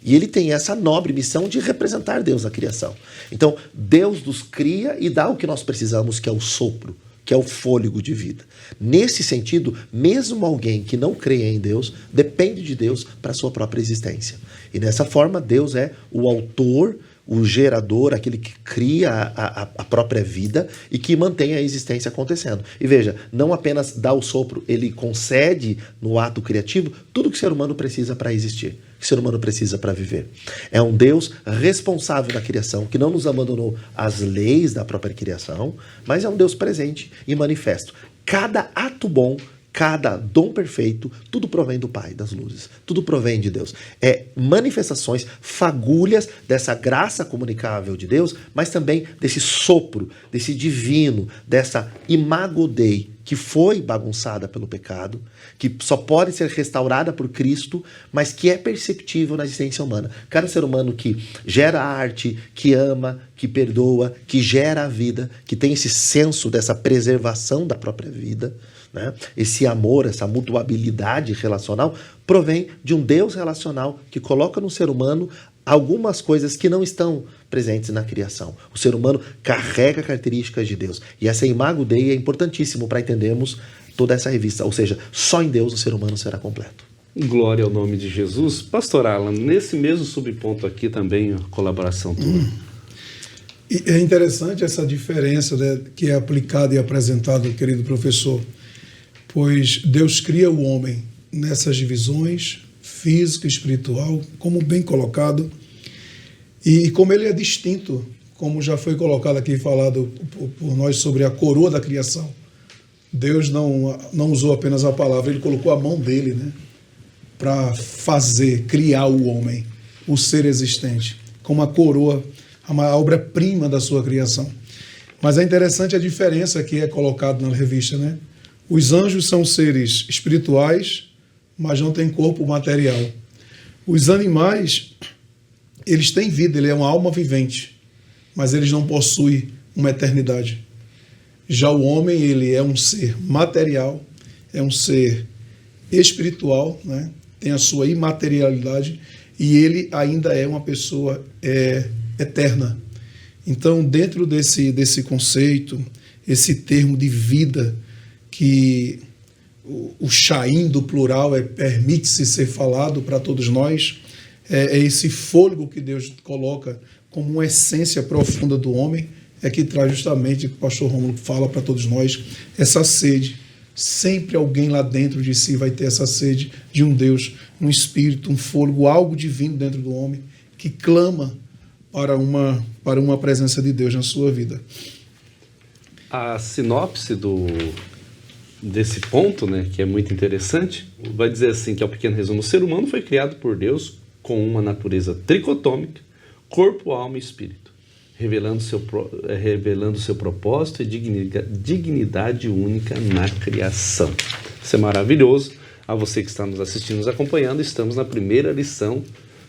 E ele tem essa nobre missão de representar Deus na criação. Então, Deus nos cria e dá o que nós precisamos, que é o sopro, que é o fôlego de vida. Nesse sentido, mesmo alguém que não crê em Deus, depende de Deus para a sua própria existência. E dessa forma, Deus é o autor, o gerador, aquele que cria a própria vida e que mantém a existência acontecendo. E veja, não apenas dá o sopro, ele concede no ato criativo tudo que o ser humano precisa para existir, que o ser humano precisa para viver. É um Deus responsável da criação, que não nos abandonou às leis da própria criação, mas é um Deus presente e manifesto. Cada ato bom, cada dom perfeito, tudo provém do Pai das luzes, tudo provém de Deus. É manifestações, fagulhas dessa graça comunicável de Deus, mas também desse sopro, desse divino, dessa imago Dei, que foi bagunçada pelo pecado, que só pode ser restaurada por Cristo, mas que é perceptível na existência humana. Cada ser humano que gera arte, que ama, que perdoa, que gera a vida, que tem esse senso dessa preservação da própria vida, né? Esse amor, essa mutuabilidade relacional, provém de um Deus relacional que coloca no ser humano algumas coisas que não estão presentes na criação. O ser humano carrega características de Deus. E essa imago Dei é importantíssimo para entendermos toda essa revista. Ou seja, só em Deus o ser humano será completo. Glória ao nome de Jesus. Pastor Alan, nesse mesmo subponto aqui também, a colaboração tua. E é interessante essa diferença, né, que é aplicada e apresentada, querido professor, pois Deus cria o homem nessas divisões, física e espiritual, como bem colocado, e como ele é distinto, como já foi colocado aqui, falado por nós sobre a coroa da criação. Deus não usou apenas a palavra, ele colocou a mão dele, né, para criar o homem, o ser existente, como a coroa, a obra-prima da sua criação. Mas é interessante a diferença que é colocada na revista, né? Os anjos são seres espirituais, mas não têm corpo material. Os animais, eles têm vida, ele é uma alma vivente, mas eles não possuem uma eternidade. Já o homem, ele é um ser material, é um ser espiritual, né? Tem a sua imaterialidade, e ele ainda é uma pessoa eterna. Então, dentro desse conceito, esse termo de vida, que o Shaim do plural permite-se ser falado para todos nós, é esse fôlego que Deus coloca como uma essência profunda do homem, é que traz justamente, o pastor Rômulo fala para todos nós, essa sede. Sempre alguém lá dentro de si vai ter essa sede de um Deus, um espírito, um fôlego, algo divino dentro do homem, que clama para uma presença de Deus na sua vida. A sinopse desse ponto, né, que é muito interessante, vai dizer assim, que é o pequeno resumo: o ser humano foi criado por Deus com uma natureza tricotômica, corpo, alma e espírito, revelando seu propósito e dignidade única na criação. Isso é maravilhoso. A você que está nos assistindo, nos acompanhando, estamos na primeira lição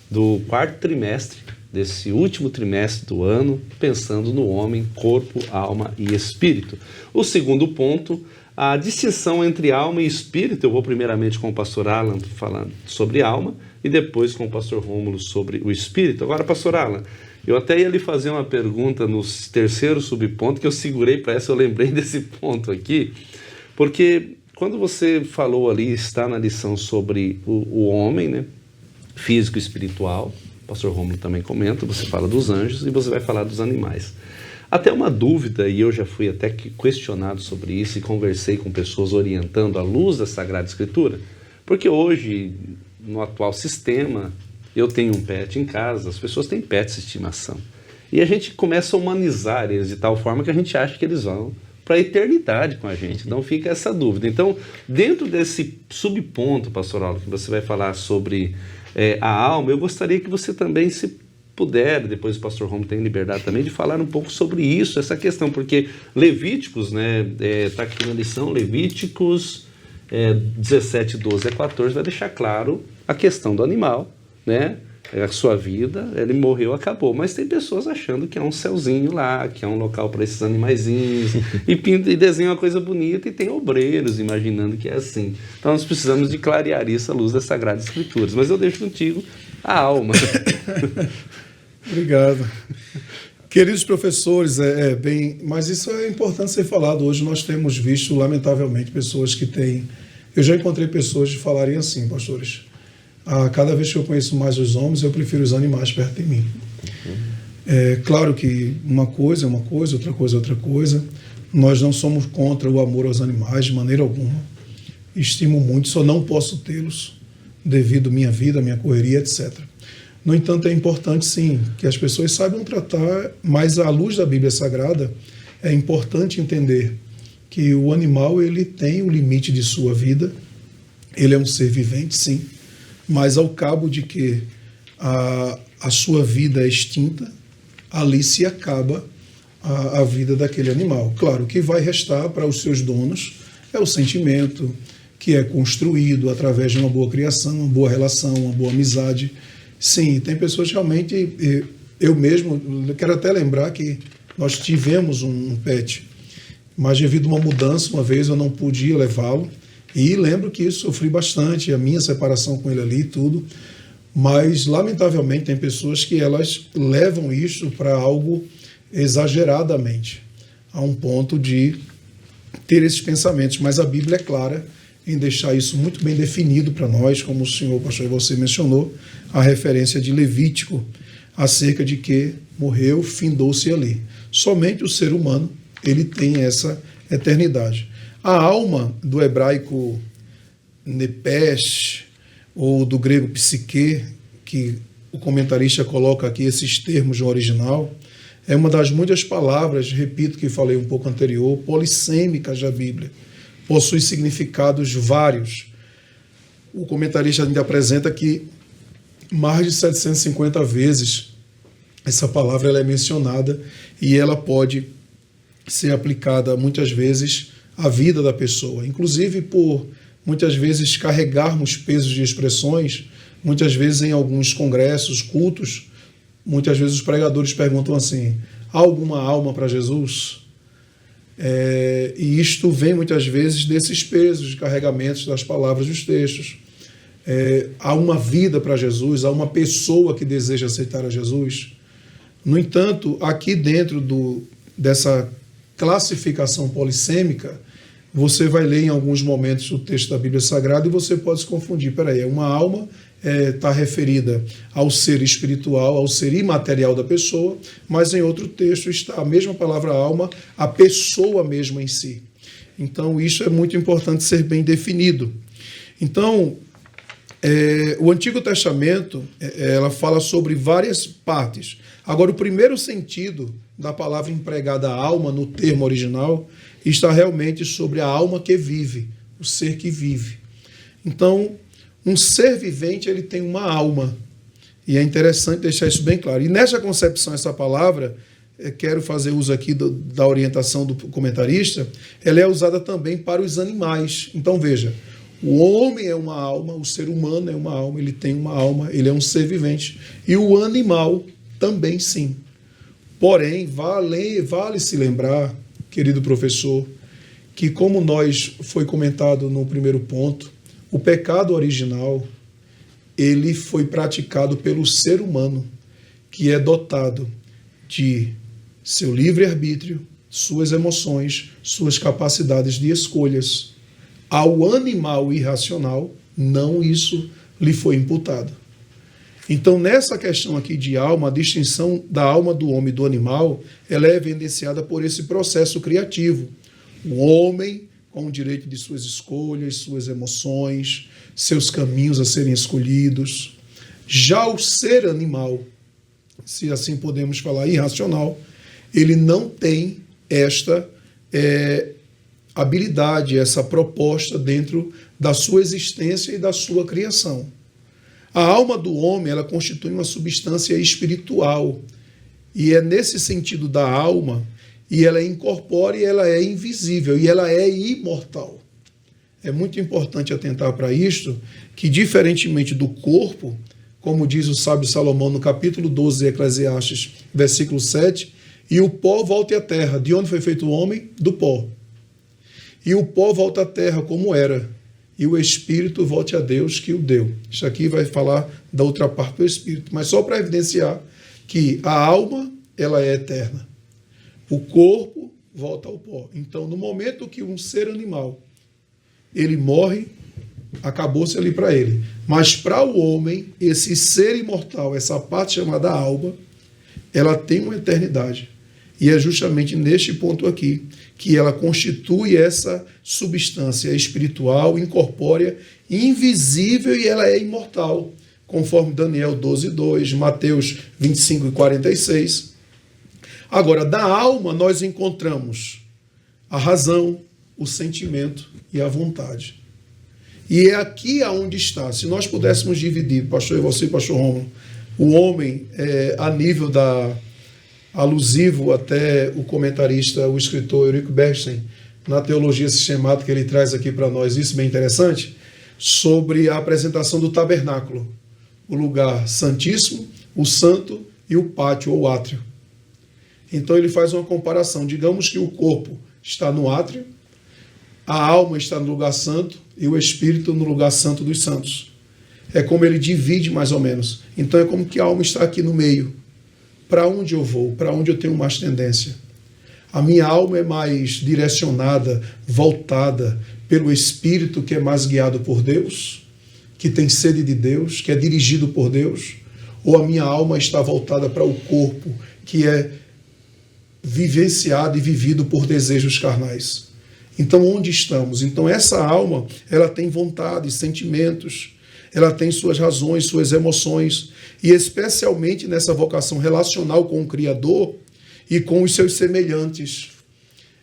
do 4º trimestre, desse último trimestre do ano, pensando no homem, corpo, alma e espírito. O segundo ponto, a distinção entre alma e espírito. Eu vou primeiramente com o pastor Alan falando sobre alma e depois com o pastor Rômulo sobre o espírito. Agora, pastor Alan, eu até ia lhe fazer uma pergunta no terceiro subponto, que eu segurei para essa, eu lembrei desse ponto aqui, porque quando você falou ali, está na lição sobre o homem, né, físico e espiritual, o pastor Rômulo também comenta, você fala dos anjos e você vai falar dos animais. Até uma dúvida, e eu já fui até questionado sobre isso e conversei com pessoas orientando à luz da Sagrada Escritura, porque hoje, no atual sistema, eu tenho um pet em casa, as pessoas têm pets de estimação, e a gente começa a humanizar eles de tal forma que a gente acha que eles vão para a eternidade com a gente, então fica essa dúvida. Então, dentro desse subponto, pastor Alan, que você vai falar sobre a alma, eu gostaria que você também, se puder, depois o pastor Rômulo tem liberdade também de falar um pouco sobre isso, essa questão, porque Levíticos, né, está aqui na lição, Levíticos 17, 12 a 14, vai deixar claro a questão do animal, né, a sua vida, ele morreu, acabou, mas tem pessoas achando que é um céuzinho lá, que é um local para esses animaizinhos, e pinta e desenha uma coisa bonita, e tem obreiros imaginando que é assim. Então nós precisamos de clarear isso à luz das Sagradas Escrituras, mas eu deixo contigo a alma. Obrigado. Queridos professores, mas isso é importante ser falado. Hoje nós temos visto, lamentavelmente, pessoas que têm... Eu já encontrei pessoas que falarem assim, pastores: cada vez que eu conheço mais os homens, eu prefiro os animais perto de mim. É claro que uma coisa é uma coisa, outra coisa é outra coisa. Nós não somos contra o amor aos animais de maneira alguma. Estimo muito, só não posso tê-los devido à minha vida, à minha correria, etc. No entanto, é importante sim que as pessoas saibam tratar, mas à luz da Bíblia Sagrada, é importante entender que o animal ele tem o limite de sua vida, ele é um ser vivente, sim, mas ao cabo de que a sua vida é extinta, ali se acaba a vida daquele animal. Claro, o que vai restar para os seus donos é o sentimento que é construído através de uma boa criação, uma boa relação, uma boa amizade. Sim, tem pessoas realmente... Eu mesmo quero até lembrar que nós tivemos um pet, mas devido a uma mudança, uma vez eu não podia levá-lo, e lembro que isso sofri bastante, a minha separação com ele ali e tudo, mas lamentavelmente tem pessoas que elas levam isso para algo exageradamente, a um ponto de ter esses pensamentos, mas a Bíblia é clara em deixar isso muito bem definido para nós, como o senhor, pastor, você mencionou, a referência de Levítico, acerca de que morreu, findou-se ali. Somente o ser humano, ele tem essa eternidade. A alma do hebraico nepes, ou do grego psique, que o comentarista coloca aqui esses termos no original, é uma das muitas palavras, repito que falei um pouco anterior, polissêmicas da Bíblia. Possui significados vários. O comentarista ainda apresenta que mais de 750 vezes essa palavra ela é mencionada e ela pode ser aplicada muitas vezes à vida da pessoa, inclusive por muitas vezes carregarmos pesos de expressões, muitas vezes em alguns congressos, cultos, muitas vezes os pregadores perguntam assim: há alguma alma para Jesus? E isto vem muitas vezes desses pesos de carregamentos das palavras dos textos. Há uma vida para Jesus, há uma pessoa que deseja aceitar a Jesus. No entanto, aqui dentro dessa classificação polissêmica, você vai ler em alguns momentos o texto da Bíblia Sagrada e você pode se confundir. Peraí, uma alma está referida ao ser espiritual, ao ser imaterial da pessoa, mas em outro texto está a mesma palavra alma, a pessoa mesma em si. Então, isso é muito importante ser bem definido. Então, o Antigo Testamento, ela fala sobre várias partes. Agora, o primeiro sentido da palavra empregada alma no termo original está realmente sobre a alma que vive, o ser que vive. Então, um ser vivente, ele tem uma alma. E é interessante deixar isso bem claro. E nessa concepção, essa palavra, quero fazer uso aqui da orientação do comentarista, ela é usada também para os animais. Então, veja, o homem é uma alma, o ser humano é uma alma, ele tem uma alma, ele é um ser vivente. E o animal também sim. Porém, vale se lembrar, querido professor, que como foi comentado no primeiro ponto, o pecado original, ele foi praticado pelo ser humano, que é dotado de seu livre-arbítrio, suas emoções, suas capacidades de escolhas. Ao animal irracional, não isso lhe foi imputado. Então, nessa questão aqui de alma, a distinção da alma do homem e do animal, ela é evidenciada por esse processo criativo. O homem com o direito de suas escolhas, suas emoções, seus caminhos a serem escolhidos. Já o ser animal, se assim podemos falar, irracional, ele não tem esta habilidade, essa proposta dentro da sua existência e da sua criação. A alma do homem, ela constitui uma substância espiritual, e é nesse sentido da alma, e ela é incorpórea, e ela é invisível, e ela é imortal. É muito importante atentar para isto, que diferentemente do corpo, como diz o sábio Salomão no capítulo 12 de Eclesiastes, versículo 7, e o pó volte à terra. De onde foi feito o homem? Do pó. E o pó volta à terra como era, e o espírito volte a Deus que o deu. Isso aqui vai falar da outra parte do espírito, mas só para evidenciar que a alma, ela é eterna. O corpo volta ao pó. Então, no momento que um ser animal, ele morre, acabou-se ali para ele. Mas para o homem, esse ser imortal, essa parte chamada alma, ela tem uma eternidade. E é justamente neste ponto aqui que ela constitui essa substância espiritual, incorpórea, invisível, e ela é imortal, conforme Daniel 12:2, Mateus 25:46. Agora, da alma nós encontramos a razão, o sentimento e a vontade. E é aqui aonde está. Se nós pudéssemos dividir, pastor e você, pastor Rômulo, o homem a nível alusivo até o comentarista, o escritor Eurico Bernstein, na teologia sistemática, ele traz aqui para nós isso bem interessante, sobre a apresentação do tabernáculo, o lugar santíssimo, o santo e o pátio ou átrio. Então ele faz uma comparação. Digamos que o corpo está no átrio, a alma está no lugar santo e o espírito no lugar santo dos santos. É como ele divide mais ou menos. Então é como que a alma está aqui no meio. Para onde eu vou? Para onde eu tenho mais tendência? A minha alma é mais direcionada, voltada pelo espírito, que é mais guiado por Deus, que tem sede de Deus, que é dirigido por Deus? Ou a minha alma está voltada para o corpo, que é vivenciado e vivido por desejos carnais? Então, onde estamos? Então, essa alma, ela tem vontades, sentimentos, ela tem suas razões, suas emoções, e especialmente nessa vocação relacional com o Criador e com os seus semelhantes.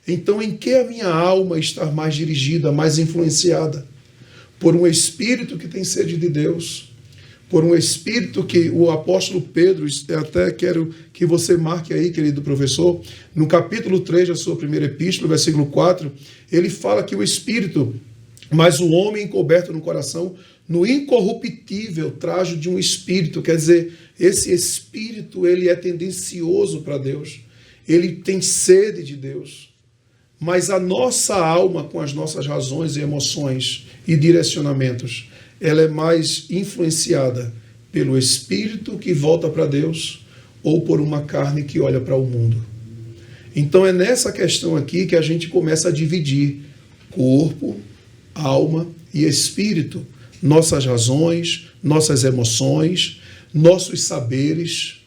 Então, em que a minha alma está mais dirigida, mais influenciada? Por um espírito que tem sede de Deus, por um espírito que o apóstolo Pedro, até quero que você marque aí, querido professor, no capítulo 3 da sua primeira epístola, versículo 4, ele fala que o espírito, mas o homem encoberto no coração, no incorruptível trajo de um espírito, quer dizer, esse espírito, ele é tendencioso para Deus, ele tem sede de Deus, mas a nossa alma, com as nossas razões e emoções e direcionamentos, ela é mais influenciada pelo espírito que volta para Deus ou por uma carne que olha para o mundo. Então é nessa questão aqui que a gente começa a dividir corpo, alma e espírito, nossas razões, nossas emoções, nossos saberes,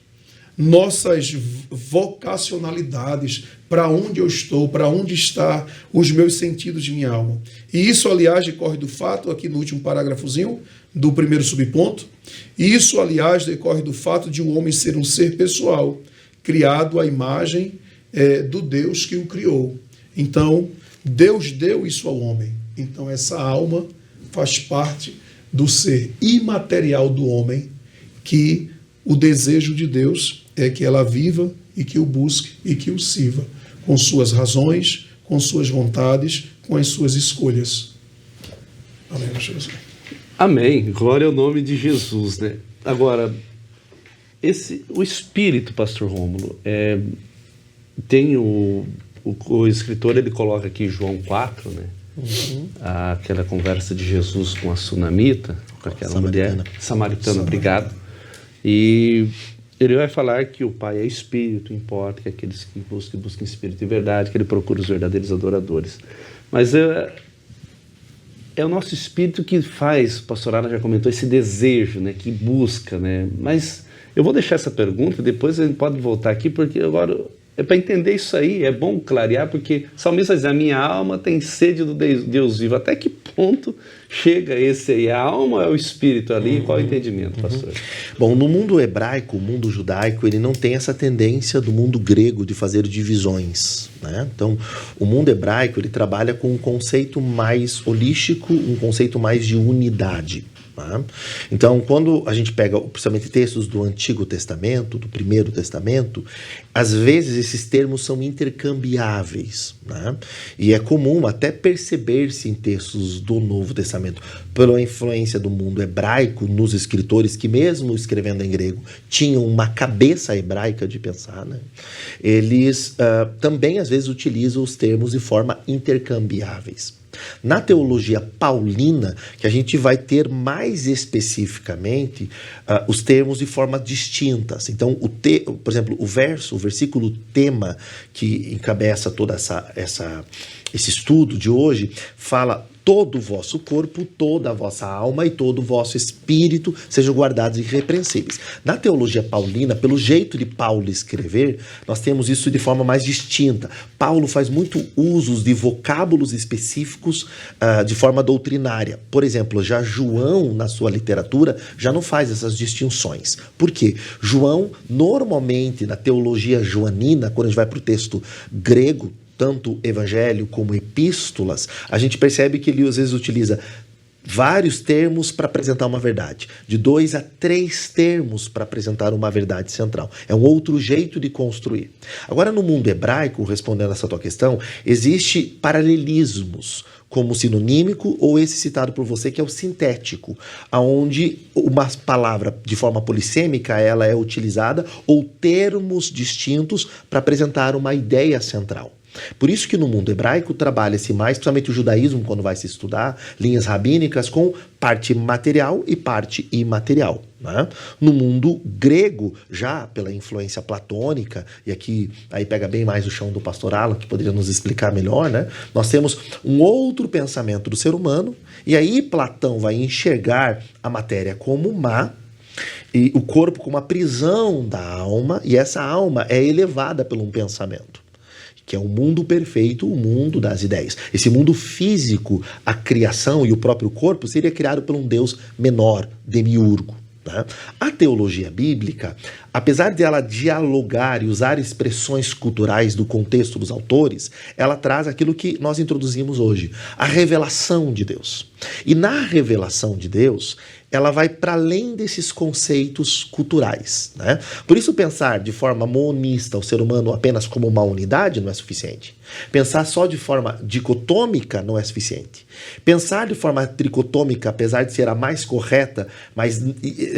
nossas vocacionalidades, para onde eu estou, para onde está os meus sentidos de minha alma. E isso, aliás, decorre do fato, aqui no último parágrafozinho, do primeiro subponto, e isso, aliás, decorre do fato de o homem ser um ser pessoal, criado à imagem do Deus que o criou. Então, Deus deu isso ao homem. Então, essa alma faz parte do ser imaterial do homem, que o desejo de Deus é que ela viva e que o busque e que o sirva, com suas razões, com suas vontades, com as suas escolhas. Amém, Jesus. Amém. Glória ao nome de Jesus, né? Agora, o Espírito, pastor Rômulo, tem o escritor, ele coloca aqui João 4, né? Aquela conversa de Jesus com a sunamita, com aquela mulher samaritana, obrigado. E ele vai falar que o Pai é Espírito, importa que aqueles que busquem Espírito e verdade, que ele procura os verdadeiros adoradores. Mas é o nosso Espírito que faz, o pastor Ana já comentou, esse desejo, né, que busca, né? Mas eu vou deixar essa pergunta, depois a gente pode voltar aqui, porque agora é para entender isso aí, é bom clarear, porque o salmista diz, a minha alma tem sede do Deus vivo. Até que ponto chega esse aí? A alma é o espírito ali? Qual é o entendimento, pastor? Bom, no mundo hebraico, o mundo judaico, ele não tem essa tendência do mundo grego de fazer divisões, né? Então, o mundo hebraico, ele trabalha com um conceito mais holístico, um conceito mais de unidade. Tá? Então, quando a gente pega, principalmente, textos do Antigo Testamento, do Primeiro Testamento, às vezes esses termos são intercambiáveis, né? E é comum até perceber-se em textos do Novo Testamento, pela influência do mundo hebraico nos escritores, que mesmo escrevendo em grego, tinham uma cabeça hebraica de pensar, né? Eles também às vezes utilizam os termos de forma intercambiáveis. Na teologia paulina, que a gente vai ter mais especificamente os termos de forma distintas. Então, por exemplo, o versículo tema que encabeça toda esse estudo de hoje, fala todo o vosso corpo, toda a vossa alma e todo o vosso espírito sejam guardados irrepreensíveis. Na teologia paulina, pelo jeito de Paulo escrever, nós temos isso de forma mais distinta. Paulo faz muito uso de vocábulos específicos de forma doutrinária. Por exemplo, já João, na sua literatura, já não faz essas distinções. Por quê? João, normalmente, na teologia joanina, quando a gente vai para o texto grego, tanto evangelho como epístolas, a gente percebe que ele às vezes utiliza vários termos para apresentar uma verdade, de 2 a 3 termos para apresentar uma verdade central. É um outro jeito de construir. Agora, no mundo hebraico, respondendo essa tua questão, existe paralelismos, como o sinonímico ou esse citado por você, que é o sintético, onde uma palavra de forma polissêmica ela é utilizada ou termos distintos para apresentar uma ideia central. Por isso que no mundo hebraico trabalha-se mais, principalmente o judaísmo, quando vai se estudar, linhas rabínicas, com parte material e parte imaterial. Né? No mundo grego, já pela influência platônica, e aqui aí pega bem mais o chão do pastor Alan, que poderia nos explicar melhor, né? Nós temos um outro pensamento do ser humano, e aí Platão vai enxergar a matéria como má, e o corpo como a prisão da alma, e essa alma é elevada por um pensamento, que é o mundo perfeito, o mundo das ideias. Esse mundo físico, a criação e o próprio corpo seria criado por um Deus menor, demiurgo. Né? A teologia bíblica, apesar de ela dialogar e usar expressões culturais do contexto dos autores, ela traz aquilo que nós introduzimos hoje, a revelação de Deus. E na revelação de Deus, ela vai para além desses conceitos culturais. Né? Por isso, pensar de forma monista o ser humano apenas como uma unidade não é suficiente. Pensar só de forma dicotômica não é suficiente. Pensar de forma tricotômica, apesar de ser a mais correta, mas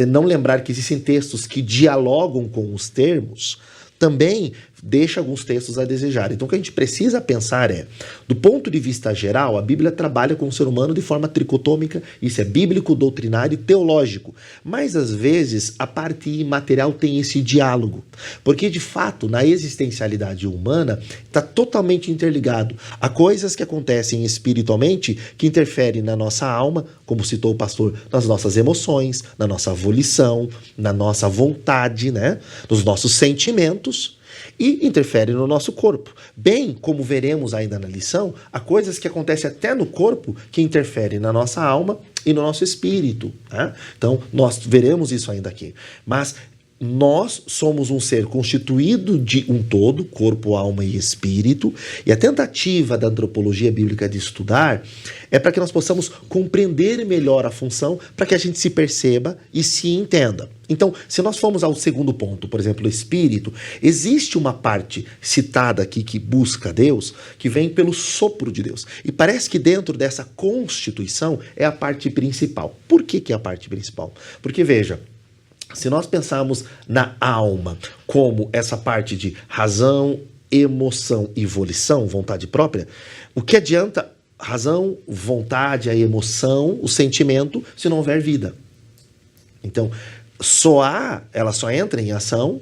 não lembrar que existem textos que dialogam com os termos, também deixa alguns textos a desejar. Então o que a gente precisa pensar é, do ponto de vista geral, a Bíblia trabalha com o ser humano de forma tricotômica, isso é bíblico, doutrinário e teológico. Mas às vezes a parte imaterial tem esse diálogo, porque de fato na existencialidade humana está totalmente interligado a coisas que acontecem espiritualmente que interferem na nossa alma, como citou o pastor, nas nossas emoções, na nossa volição, na nossa vontade, né? Nos nossos sentimentos, e interfere no nosso corpo. Bem, como veremos ainda na lição, há coisas que acontecem até no corpo que interferem na nossa alma e no nosso espírito. Né? Então, nós veremos isso ainda aqui. Mas nós somos um ser constituído de um todo, corpo, alma e espírito, e a tentativa da antropologia bíblica de estudar é para que nós possamos compreender melhor a função, para que a gente se perceba e se entenda. Então, se nós formos ao segundo ponto, por exemplo, o espírito, existe uma parte citada aqui que busca Deus, que vem pelo sopro de Deus. E parece que dentro dessa constituição é a parte principal. Por que é a parte principal? Porque, veja, se nós pensarmos na alma como essa parte de razão, emoção e volição, vontade própria, o que adianta razão, vontade, a emoção, o sentimento, se não houver vida? Então, ela só entra em ação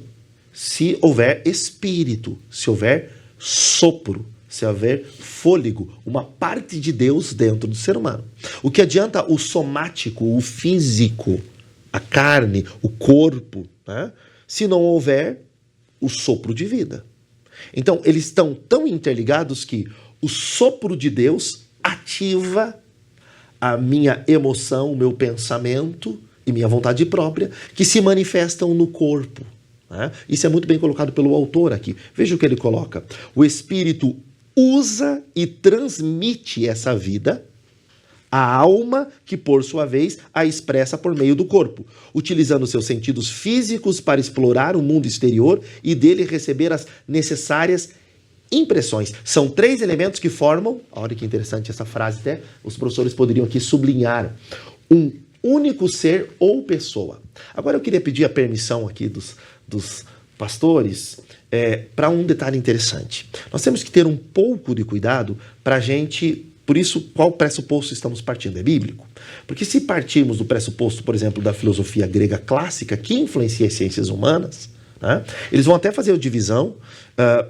se houver espírito, se houver sopro, se houver fôlego, uma parte de Deus dentro do ser humano. O que adianta o somático, o físico, a carne, o corpo, né? Se não houver o sopro de vida. Então, eles estão tão interligados que o sopro de Deus ativa a minha emoção, o meu pensamento e minha vontade própria, que se manifestam no corpo. Né? Isso é muito bem colocado pelo autor aqui. Veja o que ele coloca. O Espírito usa e transmite essa vida à alma, que por sua vez a expressa por meio do corpo, utilizando seus sentidos físicos para explorar o mundo exterior e dele receber as necessárias impressões. São 3 elementos que formam, olha que interessante essa frase, até os professores poderiam aqui sublinhar, um único ser ou pessoa. Agora eu queria pedir a permissão aqui dos pastores para um detalhe interessante. Nós temos que ter um pouco de cuidado para a gente. Por isso, qual pressuposto estamos partindo? É bíblico? Porque se partirmos do pressuposto, por exemplo, da filosofia grega clássica, que influencia as ciências humanas, né? Eles vão até fazer a divisão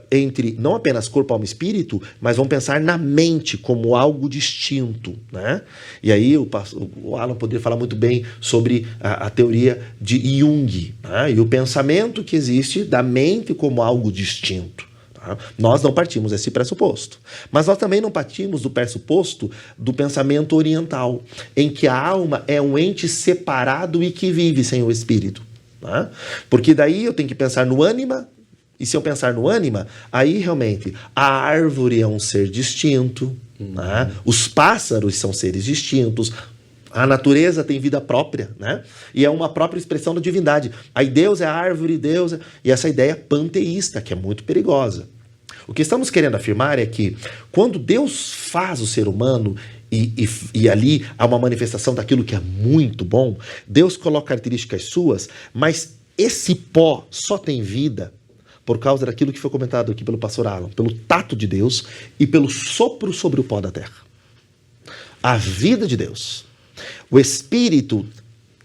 entre não apenas corpo, alma e espírito, mas vão pensar na mente como algo distinto, né? E aí o Alan poderia falar muito bem sobre a teoria de Jung, né? E o pensamento que existe da mente como algo distinto. Tá? Nós não partimos desse pressuposto. Mas nós também não partimos do pressuposto do pensamento oriental, em que a alma é um ente separado e que vive sem o espírito. Tá? Porque daí eu tenho que pensar no ânima. E se eu pensar no ânima, aí realmente a árvore é um ser distinto, né? Os pássaros são seres distintos, a natureza tem vida própria, né? E é uma própria expressão da divindade. Aí Deus é a árvore, Deus é... E essa ideia panteísta, que é muito perigosa. O que estamos querendo afirmar é que quando Deus faz o ser humano e ali há uma manifestação daquilo que é muito bom, Deus coloca características suas, mas esse pó só tem vida por causa daquilo que foi comentado aqui pelo pastor Alan, pelo tato de Deus e pelo sopro sobre o pó da terra. A vida de Deus. O Espírito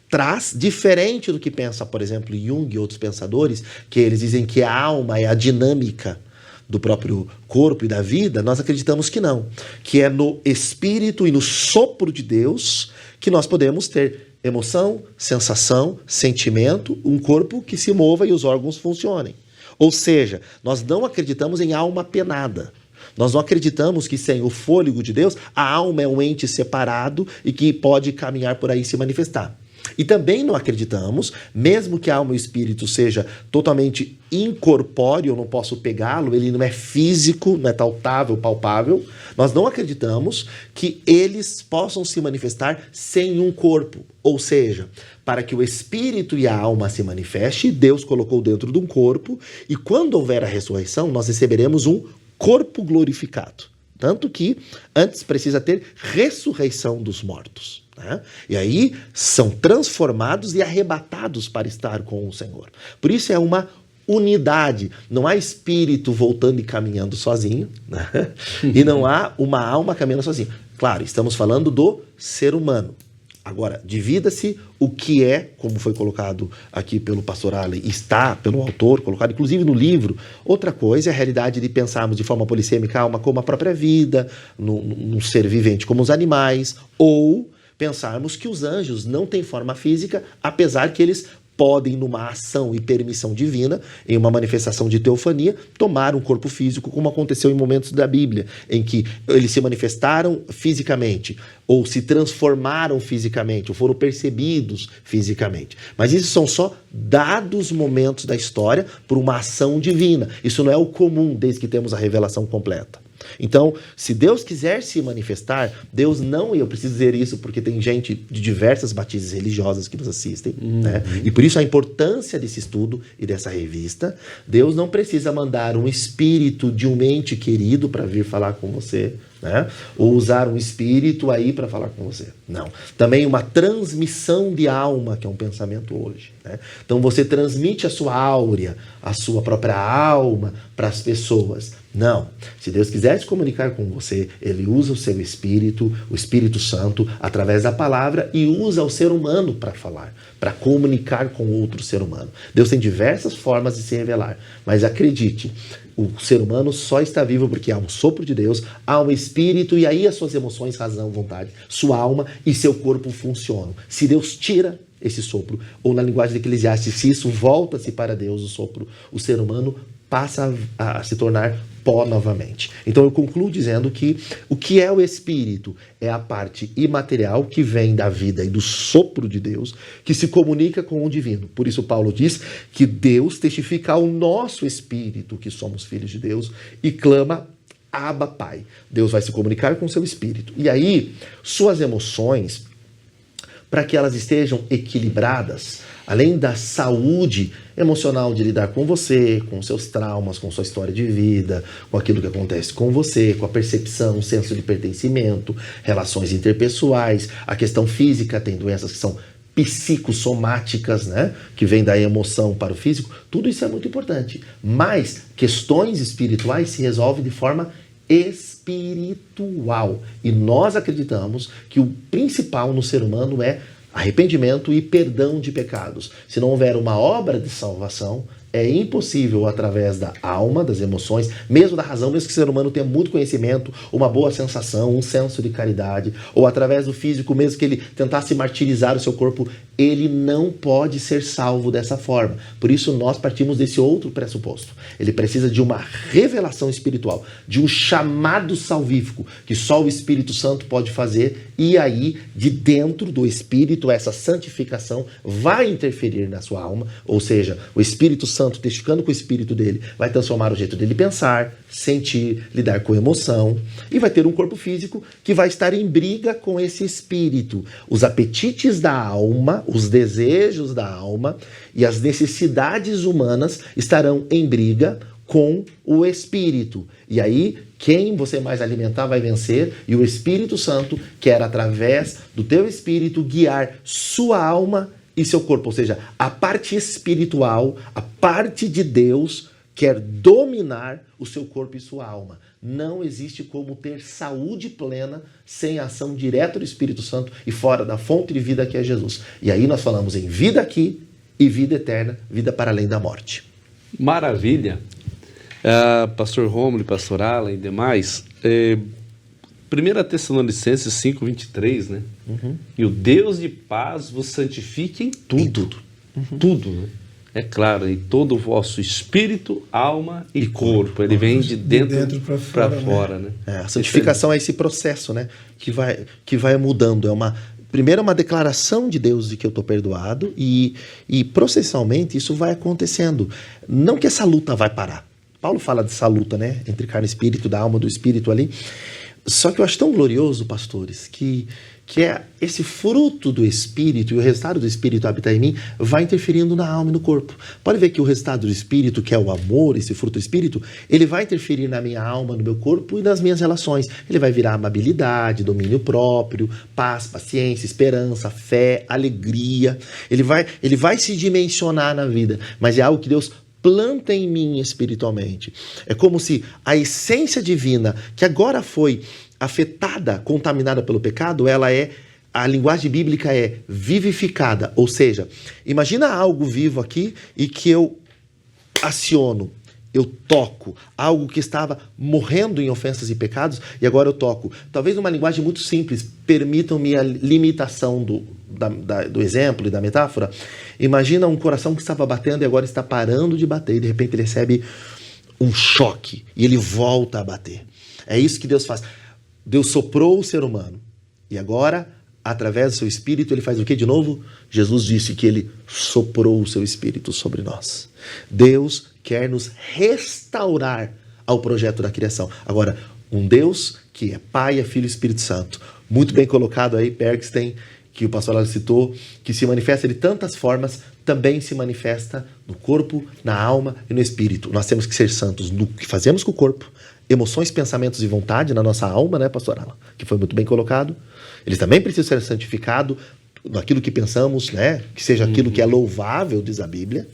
traz, diferente do que pensa, por exemplo, Jung e outros pensadores, que eles dizem que a alma é a dinâmica do próprio corpo e da vida, nós acreditamos que não. Que é no Espírito e no sopro de Deus que nós podemos ter emoção, sensação, sentimento, um corpo que se mova e os órgãos funcionem. Ou seja, nós não acreditamos em alma penada. Nós não acreditamos que sem o fôlego de Deus, a alma é um ente separado e que pode caminhar por aí e se manifestar. E também não acreditamos, mesmo que a alma e o espírito seja totalmente incorpóreo, eu não posso pegá-lo, ele não é físico, não é tautável, palpável, nós não acreditamos que eles possam se manifestar sem um corpo. Ou seja, para que o espírito e a alma se manifestem, Deus colocou dentro de um corpo, e quando houver a ressurreição, nós receberemos um corpo glorificado. Tanto que antes precisa ter ressurreição dos mortos, né? E aí são transformados e arrebatados para estar com o Senhor. Por isso é uma unidade. Não há espírito voltando e caminhando sozinho, né? E não há uma alma caminhando sozinha. Claro, estamos falando do ser humano. Agora, divida-se o que é, como foi colocado aqui pelo pastor Allen, está pelo autor, colocado inclusive no livro. Outra coisa é a realidade de pensarmos de forma polissêmica a alma como a própria vida, num ser vivente como os animais, ou pensarmos que os anjos não têm forma física, apesar que eles podem, numa ação e permissão divina, em uma manifestação de teofania, tomar um corpo físico, como aconteceu em momentos da Bíblia, em que eles se manifestaram fisicamente, ou se transformaram fisicamente, ou foram percebidos fisicamente. Mas isso são só dados momentos da história por uma ação divina. Isso não é o comum, desde que temos a revelação completa. Então, se Deus quiser se manifestar, Deus não, e eu preciso dizer isso porque tem gente de diversas batizes religiosas que nos assistem, né? E por isso a importância desse estudo e dessa revista. Deus não precisa mandar um espírito de um ente querido para vir falar com você, né? Ou usar um espírito aí para falar com você. Não. Também uma transmissão de alma, que é um pensamento hoje, né? Então você transmite a sua áurea, a sua própria alma para as pessoas. Não. Se Deus quiser se comunicar com você, Ele usa o seu Espírito, o Espírito Santo, através da palavra, e usa o ser humano para falar, para comunicar com outro ser humano. Deus tem diversas formas de se revelar, mas acredite, o ser humano só está vivo porque há um sopro de Deus, há um Espírito, e aí as suas emoções, razão, vontade, sua alma e seu corpo funcionam. Se Deus tira esse sopro, ou na linguagem de Eclesiastes, se isso volta-se para Deus, o sopro, o ser humano passa a se tornar pó novamente. Então eu concluo dizendo que o que é o Espírito é a parte imaterial que vem da vida e do sopro de Deus, que se comunica com o divino. Por isso Paulo diz que Deus testifica ao nosso espírito que somos filhos de Deus e clama Abba, Pai. Deus vai se comunicar com o seu espírito. E aí, suas emoções, para que elas estejam equilibradas, além da saúde emocional de lidar com você, com seus traumas, com sua história de vida, com aquilo que acontece com você, com a percepção, senso de pertencimento, relações interpessoais, a questão física, tem doenças que são psicossomáticas, né? Que vem da emoção para o físico, tudo isso é muito importante. Mas questões espirituais se resolvem de forma espiritual. E nós acreditamos que o principal no ser humano é arrependimento e perdão de pecados. Se não houver uma obra de salvação, É impossível através da alma, das emoções, mesmo da razão, mesmo que o ser humano tenha muito conhecimento, uma boa sensação, um senso de caridade, ou através do físico, mesmo que ele tentasse martirizar o seu corpo, ele não pode ser salvo dessa forma. Por isso nós partimos desse outro pressuposto. Ele precisa de uma revelação espiritual, de um chamado salvífico, que só o Espírito Santo pode fazer, e aí, de dentro do Espírito, essa santificação vai interferir na sua alma, ou seja, o Espírito Santo, testificando com o Espírito dele, vai transformar o jeito dele pensar, sentir, lidar com emoção, e vai ter um corpo físico que vai estar em briga com esse Espírito. Os apetites da alma, os desejos da alma e as necessidades humanas estarão em briga com o Espírito. E aí, quem você mais alimentar vai vencer, e o Espírito Santo quer, através do teu Espírito, guiar sua alma e seu corpo. Ou seja, a parte espiritual, a parte de Deus, quer dominar o seu corpo e sua alma. Não existe como ter saúde plena sem a ação direta do Espírito Santo e fora da fonte de vida que é Jesus. E aí nós falamos em vida aqui e vida eterna, vida para além da morte. Maravilha. Pastor Rômulo, Pastor Alan e demais, 1 Tessalonicenses 5:23, né? E o Deus de paz vos santifique em tudo. Em tudo. Tudo, né? É claro, em todo o vosso espírito, alma e corpo. Ele vem de dentro para fora, né? A santificação é esse processo, né? Que vai mudando. Primeiro é uma declaração de Deus de que eu estou perdoado e processualmente isso vai acontecendo. Não que essa luta vai parar. Paulo fala dessa luta, né? Entre carne e espírito, da alma do espírito ali. Só que eu acho tão glorioso, pastores, que é esse fruto do Espírito e o resultado do Espírito habitar em mim vai interferindo na alma e no corpo. Pode ver que o resultado do Espírito, que é o amor, esse fruto do Espírito, ele vai interferir na minha alma, no meu corpo e nas minhas relações. Ele vai virar amabilidade, domínio próprio, paz, paciência, esperança, fé, alegria. Ele vai se dimensionar na vida, mas é algo que Deus planta em mim espiritualmente. É como se a essência divina, que agora foi afetada, contaminada pelo pecado, a linguagem bíblica é vivificada. Ou seja, imagina algo vivo aqui e que eu aciono, eu toco algo que estava morrendo em ofensas e pecados e agora eu toco. Talvez numa linguagem muito simples, permitam-me a limitação do exemplo e da metáfora. Imagina um coração que estava batendo e agora está parando de bater e de repente ele recebe um choque e ele volta a bater. É isso que Deus faz. Deus soprou o ser humano e agora, através do seu Espírito, ele faz o que de novo? Jesus disse que ele soprou o seu Espírito sobre nós. Deus quer nos restaurar ao projeto da criação. Agora, um Deus que é Pai, é Filho e Espírito Santo. Muito bem colocado aí, Bergsten, que o pastor Alan citou, que se manifesta de tantas formas, também se manifesta no corpo, na alma e no espírito. Nós temos que ser santos no que fazemos com o corpo, emoções, pensamentos e vontade na nossa alma, né, pastor Alan? Que foi muito bem colocado. Eles também precisam ser santificados naquilo que pensamos, né? Que seja aquilo que é louvável, diz a Bíblia.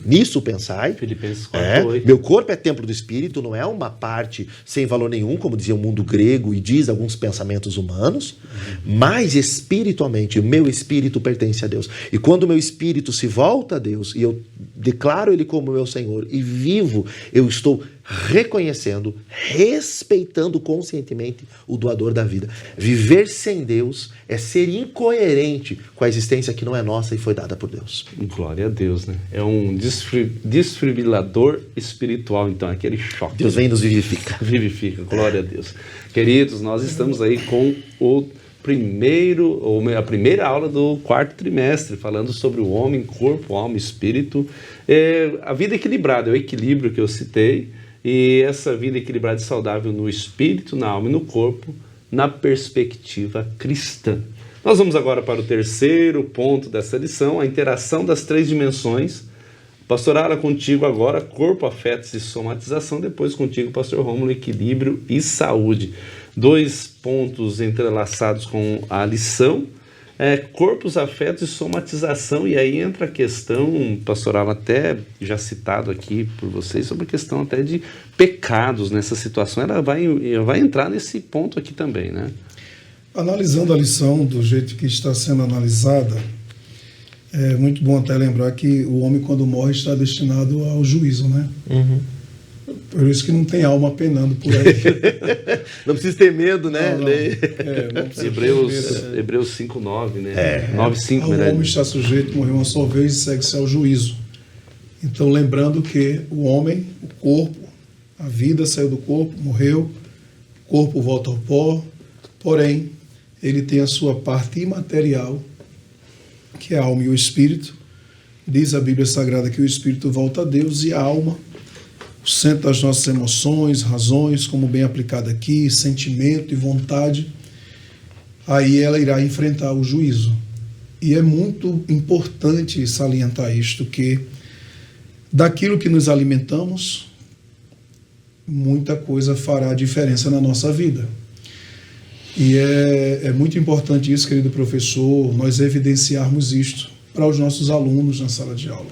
Nisso pensai. Filipenses 4:8. Meu corpo é templo do Espírito, não é uma parte sem valor nenhum, como dizia o mundo grego e diz alguns pensamentos humanos, mas espiritualmente, o meu espírito pertence a Deus. E quando o meu espírito se volta a Deus e eu declaro Ele como meu Senhor e vivo, eu estou reconhecendo, respeitando conscientemente o doador da vida. Viver sem Deus é ser incoerente com a existência que não é nossa e foi dada por Deus. Glória a Deus, né? É um desfibrilador espiritual, então, aquele choque. Deus vem e nos vivifica. Vivifica, glória a Deus. Queridos, nós estamos aí com a primeira aula do quarto trimestre, falando sobre o homem, corpo, alma, espírito. A vida equilibrada, é o equilíbrio que eu citei. E essa vida equilibrada e saudável no espírito, na alma e no corpo, na perspectiva cristã. Nós vamos agora para o terceiro ponto dessa lição, a interação das três dimensões. Pastor Alan, contigo agora, corpo, afetos e somatização. Depois contigo, Pastor Rômulo, equilíbrio e saúde. 2 pontos entrelaçados com a lição. Corpos, afetos e somatização, e aí entra a questão, pastoral, até já citado aqui por vocês, sobre a questão até de pecados nessa situação. Ela vai entrar nesse ponto aqui também, né? Analisando a lição do jeito que está sendo analisada, É muito bom até lembrar que o homem, quando morre, está destinado ao juízo, né? Por isso que não tem alma penando por aí. Não precisa ter medo, né? Não precisa Hebreus 5:9, né? 9:5, o né? homem está sujeito a morrer uma só vez e segue-se ao juízo. Então, lembrando que o homem, o corpo, a vida saiu do corpo, morreu, o corpo volta ao pó, porém, ele tem a sua parte imaterial, que é a alma e o espírito. Diz a Bíblia Sagrada que o espírito volta a Deus e a alma, o centro das nossas emoções, razões, como bem aplicado aqui, sentimento e vontade, aí ela irá enfrentar o juízo. E é muito importante salientar isto, que daquilo que nos alimentamos, muita coisa fará diferença na nossa vida. E é muito importante isso, querido professor, nós evidenciarmos isto para os nossos alunos na sala de aula.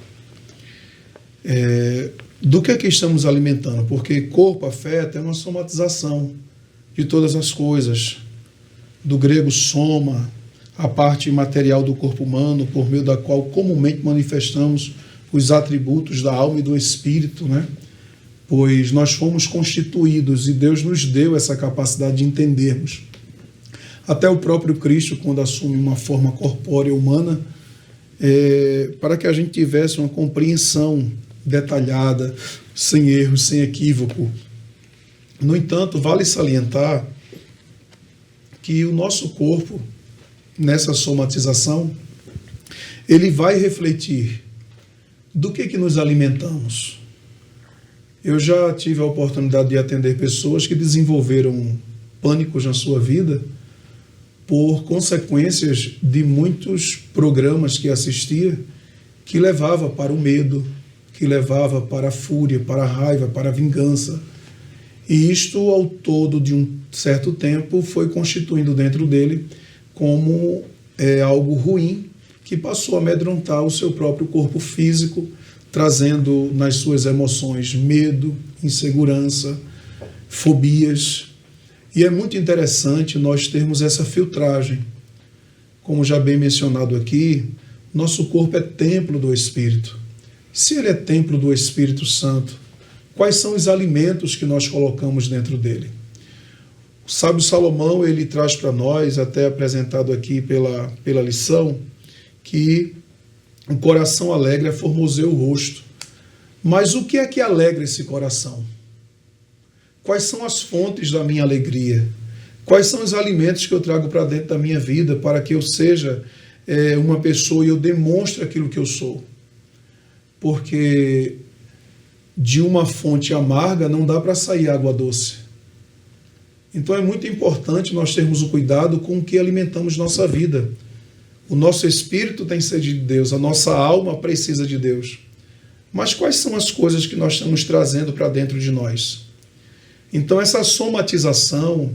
Do que é que estamos alimentando? Porque corpo, afeto, é uma somatização de todas as coisas. Do grego soma, a parte material do corpo humano, por meio da qual comumente manifestamos os atributos da alma e do espírito, né? Pois nós fomos constituídos e Deus nos deu essa capacidade de entendermos. Até o próprio Cristo, quando assume uma forma corpórea humana, para que a gente tivesse uma compreensão detalhada, sem erro, sem equívoco. No entanto, vale salientar que o nosso corpo, nessa somatização, ele vai refletir do que nos alimentamos. Eu já tive a oportunidade de atender pessoas que desenvolveram pânicos na sua vida por consequências de muitos programas que assistia, que levava para o medo, que levava para a fúria, para a raiva, para a vingança. E isto, ao todo de um certo tempo, foi constituindo dentro dele como algo ruim, que passou a amedrontar o seu próprio corpo físico, trazendo nas suas emoções medo, insegurança, fobias. E é muito interessante nós termos essa filtragem. Como já bem mencionado aqui, nosso corpo é templo do Espírito. Se ele é templo do Espírito Santo, quais são os alimentos que nós colocamos dentro dele? O sábio Salomão, ele traz para nós, até apresentado aqui pela lição, que o coração alegre formoseia o rosto. Mas o que é que alegra esse coração? Quais são as fontes da minha alegria? Quais são os alimentos que eu trago para dentro da minha vida para que eu seja uma pessoa e eu demonstre aquilo que eu sou? Porque de uma fonte amarga não dá para sair água doce. Então é muito importante nós termos o cuidado com o que alimentamos nossa vida. O nosso espírito tem sede de Deus, a nossa alma precisa de Deus. Mas quais são as coisas que nós estamos trazendo para dentro de nós? Então essa somatização,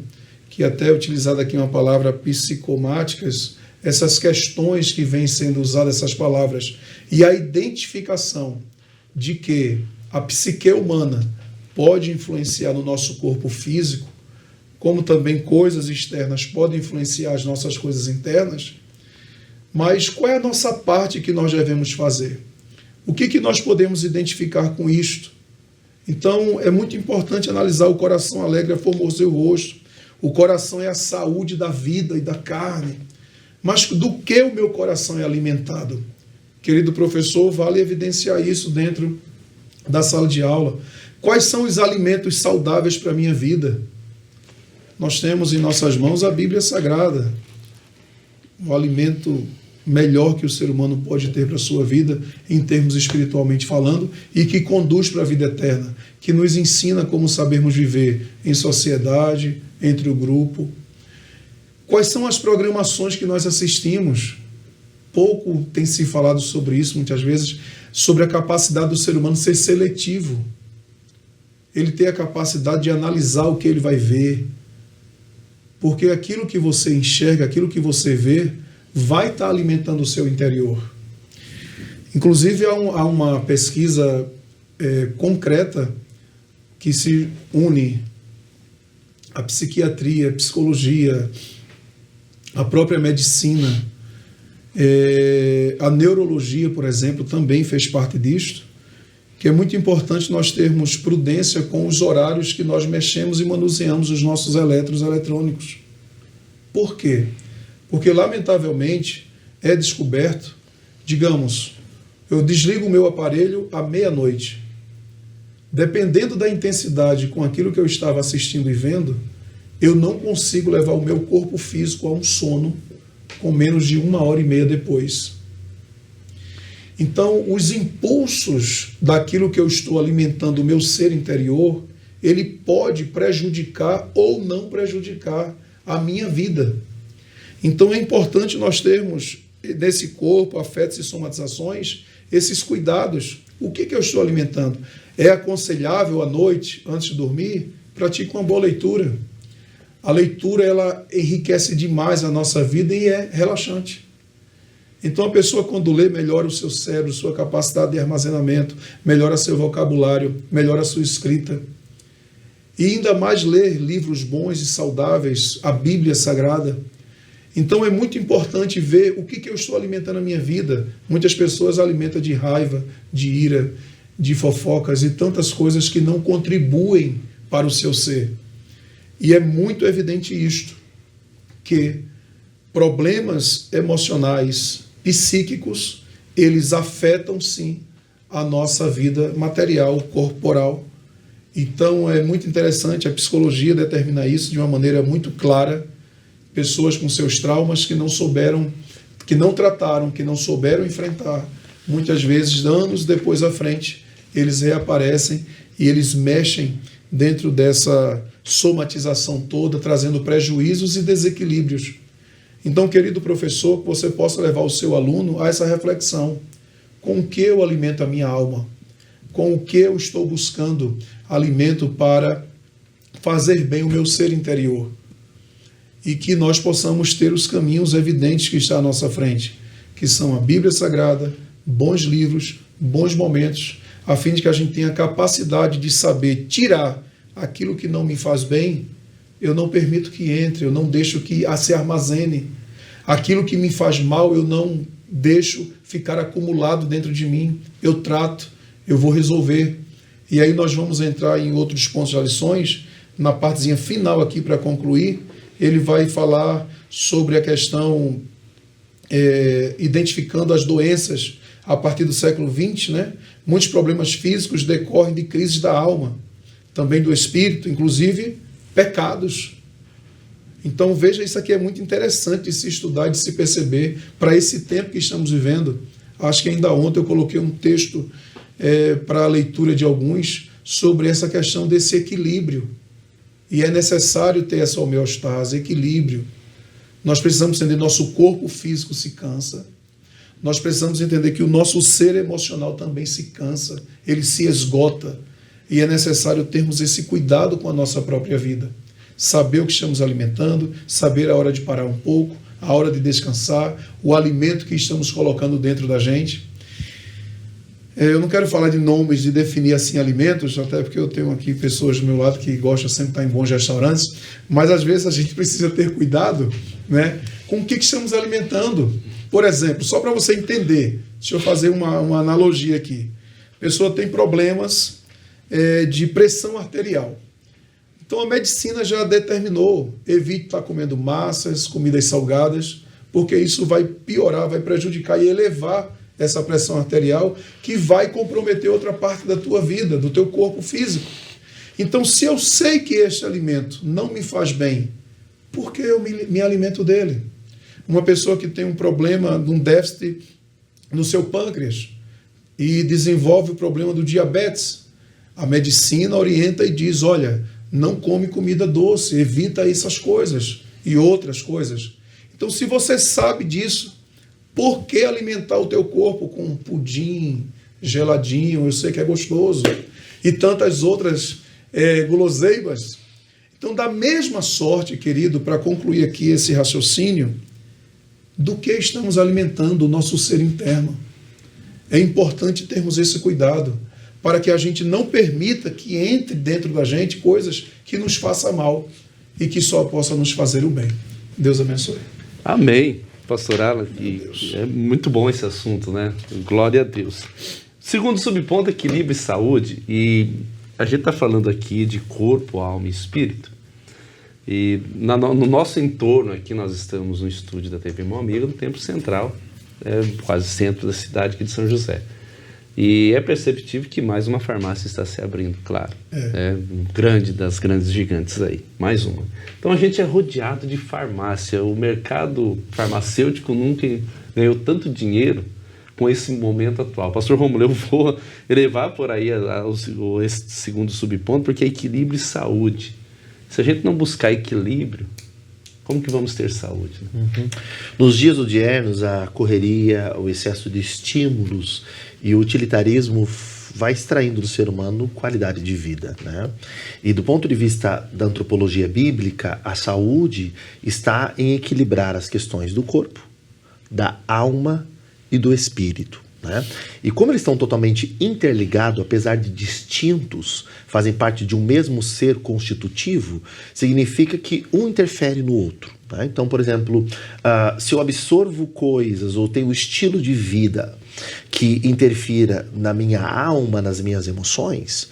que até é utilizada aqui uma palavra psicomáticas, essas questões que vêm sendo usadas, essas palavras, e a identificação de que a psique humana pode influenciar no nosso corpo físico, como também coisas externas podem influenciar as nossas coisas internas, mas qual é a nossa parte que nós devemos fazer? O que nós podemos identificar com isto? Então, é muito importante analisar o coração alegre, formoseia o rosto. O coração é a saúde da vida e da carne. Mas do que o meu coração é alimentado? Querido professor, vale evidenciar isso dentro da sala de aula. Quais são os alimentos saudáveis para a minha vida? Nós temos em nossas mãos a Bíblia Sagrada, o alimento melhor que o ser humano pode ter para a sua vida, em termos espiritualmente falando, e que conduz para a vida eterna, que nos ensina como sabermos viver em sociedade, entre o grupo. Quais são as programações que nós assistimos? Pouco tem se falado sobre isso, muitas vezes, sobre a capacidade do ser humano ser seletivo. Ele tem a capacidade de analisar o que ele vai ver, porque aquilo que você enxerga, aquilo que você vê, vai estar alimentando o seu interior. Inclusive, há uma pesquisa concreta que se une à psiquiatria, à psicologia, à própria medicina, A neurologia, por exemplo, também fez parte disto, que é muito importante nós termos prudência com os horários que nós mexemos e manuseamos os nossos elétrons eletrônicos. Por quê? Porque, lamentavelmente, é descoberto, digamos, eu desligo o meu aparelho à meia-noite. Dependendo da intensidade com aquilo que eu estava assistindo e vendo, eu não consigo levar o meu corpo físico a um sono com menos de 1h30 depois. Então, os impulsos daquilo que eu estou alimentando o meu ser interior, ele pode prejudicar ou não prejudicar a minha vida. Então, é importante nós termos nesse corpo, afetos e somatizações, esses cuidados. O que eu estou alimentando? É aconselhável à noite, antes de dormir, pratique uma boa leitura. A leitura, ela enriquece demais a nossa vida e é relaxante. Então, a pessoa, quando lê, melhora o seu cérebro, sua capacidade de armazenamento, melhora seu vocabulário, melhora a sua escrita. E ainda mais ler livros bons e saudáveis, a Bíblia Sagrada. Então, é muito importante ver o que eu estou alimentando a minha vida. Muitas pessoas alimentam de raiva, de ira, de fofocas e tantas coisas que não contribuem para o seu ser. E é muito evidente isto, que problemas emocionais, psíquicos, eles afetam sim a nossa vida material, corporal. Então é muito interessante, a psicologia determina isso de uma maneira muito clara. Pessoas com seus traumas que não souberam, que não trataram, que não souberam enfrentar, muitas vezes, anos depois à frente, eles reaparecem e eles mexem dentro dessa somatização toda, trazendo prejuízos e desequilíbrios. Então, querido professor, que você possa levar o seu aluno a essa reflexão. Com o que eu alimento a minha alma? Com o que eu estou buscando alimento para fazer bem o meu ser interior? E que nós possamos ter os caminhos evidentes que estão à nossa frente, que são a Bíblia Sagrada, bons livros, bons momentos, a fim de que a gente tenha a capacidade de saber tirar aquilo que não me faz bem. Eu não permito que entre, eu não deixo que se armazene. Aquilo que me faz mal, eu não deixo ficar acumulado dentro de mim. Eu trato, eu vou resolver. E aí nós vamos entrar em outros pontos das lições. Na partezinha final aqui, para concluir, ele vai falar sobre a questão, identificando as doenças a partir do século XX, né? Muitos problemas físicos decorrem de crises da alma, também do espírito, inclusive pecados. Então veja, isso aqui é muito interessante de se estudar, de se perceber para esse tempo que estamos vivendo. Acho que ainda ontem eu coloquei um texto para a leitura de alguns sobre essa questão desse equilíbrio. E é necessário ter essa homeostase, equilíbrio. Nós precisamos entender que nosso corpo físico se cansa. Nós precisamos entender que o nosso ser emocional também se cansa, ele se esgota. E é necessário termos esse cuidado com a nossa própria vida. Saber o que estamos alimentando, saber a hora de parar um pouco, a hora de descansar, o alimento que estamos colocando dentro da gente. Eu não quero falar de nomes, de definir assim alimentos, até porque eu tenho aqui pessoas do meu lado que gostam sempre de estar em bons restaurantes, mas às vezes a gente precisa ter cuidado, né, com o que estamos alimentando. Por exemplo, só para você entender, deixa eu fazer uma analogia aqui. A pessoa tem problemas de pressão arterial. Então a medicina já determinou, evite estar comendo massas, comidas salgadas, porque isso vai piorar, vai prejudicar e elevar essa pressão arterial, que vai comprometer outra parte da tua vida, do teu corpo físico. Então, se eu sei que este alimento não me faz bem, por que eu me alimento dele? Uma pessoa que tem um problema, um déficit no seu pâncreas e desenvolve o problema do diabetes, a medicina orienta e diz, olha, não come comida doce, evita essas coisas e outras coisas. Então, se você sabe disso, por que alimentar o teu corpo com pudim, geladinho, eu sei que é gostoso, e tantas outras guloseimas? Então, da mesma sorte, querido, para concluir aqui esse raciocínio, do que estamos alimentando o nosso ser interno? É importante termos esse cuidado, para que a gente não permita que entre dentro da gente coisas que nos façam mal e que só possa nos fazer o bem. Deus abençoe. Amém. pastor Alan, que é muito bom esse assunto, né? Glória a Deus. Segundo subponto, equilíbrio e saúde, e a gente está falando aqui de corpo, alma e espírito. E no nosso entorno aqui, nós estamos no estúdio da TV Meu Amigo, no Templo Central, quase centro da cidade aqui de São José. E é perceptível que mais uma farmácia está se abrindo, claro. Das grandes gigantes aí, mais uma. Então a gente é rodeado de farmácia. O mercado farmacêutico nunca ganhou tanto dinheiro com esse momento atual. Pastor Rômulo, eu vou levar por aí esse segundo subponto, porque é equilíbrio e saúde. Se a gente não buscar equilíbrio, como que vamos ter saúde? Né? Nos dias odiernos, a correria, o excesso de estímulos e o utilitarismo vai extraindo do ser humano qualidade de vida, né? E do ponto de vista da antropologia bíblica, a saúde está em equilibrar as questões do corpo, da alma e do espírito, né? E como eles estão totalmente interligados, apesar de distintos, fazem parte de um mesmo ser constitutivo, significa que um interfere no outro. Né? Então, por exemplo, se eu absorvo coisas ou tenho um estilo de vida que interfira na minha alma, nas minhas emoções,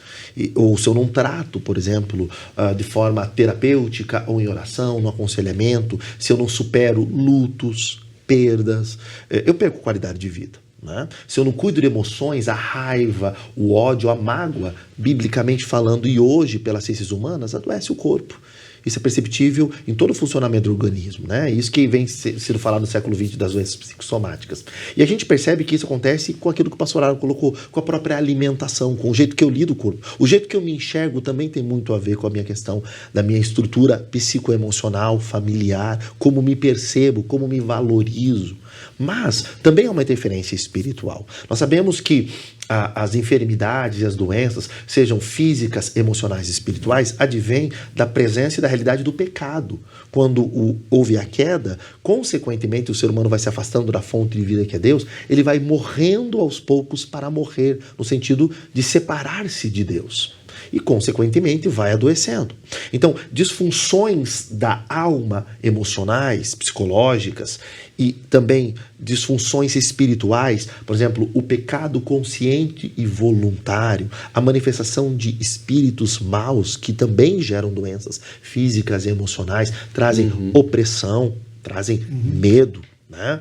ou se eu não trato, por exemplo, de forma terapêutica ou em oração, no aconselhamento, se eu não supero lutos, perdas, eu perco qualidade de vida. Né? Se eu não cuido de emoções, a raiva, o ódio, a mágoa, biblicamente falando, e hoje pelas ciências humanas, adoece o corpo. Isso é perceptível em todo o funcionamento do organismo, né? Isso que vem sendo falado no século XX das doenças psicossomáticas. E a gente percebe que isso acontece com aquilo que o pastor Aaron colocou, com a própria alimentação, com o jeito que eu lido com o corpo. O jeito que eu me enxergo também tem muito a ver com a minha questão da minha estrutura psicoemocional, familiar, como me percebo, como me valorizo. Mas também há uma interferência espiritual. Nós sabemos que as enfermidades e as doenças, sejam físicas, emocionais e espirituais, advêm da presença e da realidade do pecado. Quando houve a queda, consequentemente o ser humano vai se afastando da fonte de vida que é Deus, ele vai morrendo aos poucos para morrer, no sentido de separar-se de Deus. E, consequentemente, vai adoecendo. Então, disfunções da alma emocionais, psicológicas e também disfunções espirituais, por exemplo, o pecado consciente e voluntário, a manifestação de espíritos maus que também geram doenças físicas e emocionais, trazem opressão, trazem medo, né?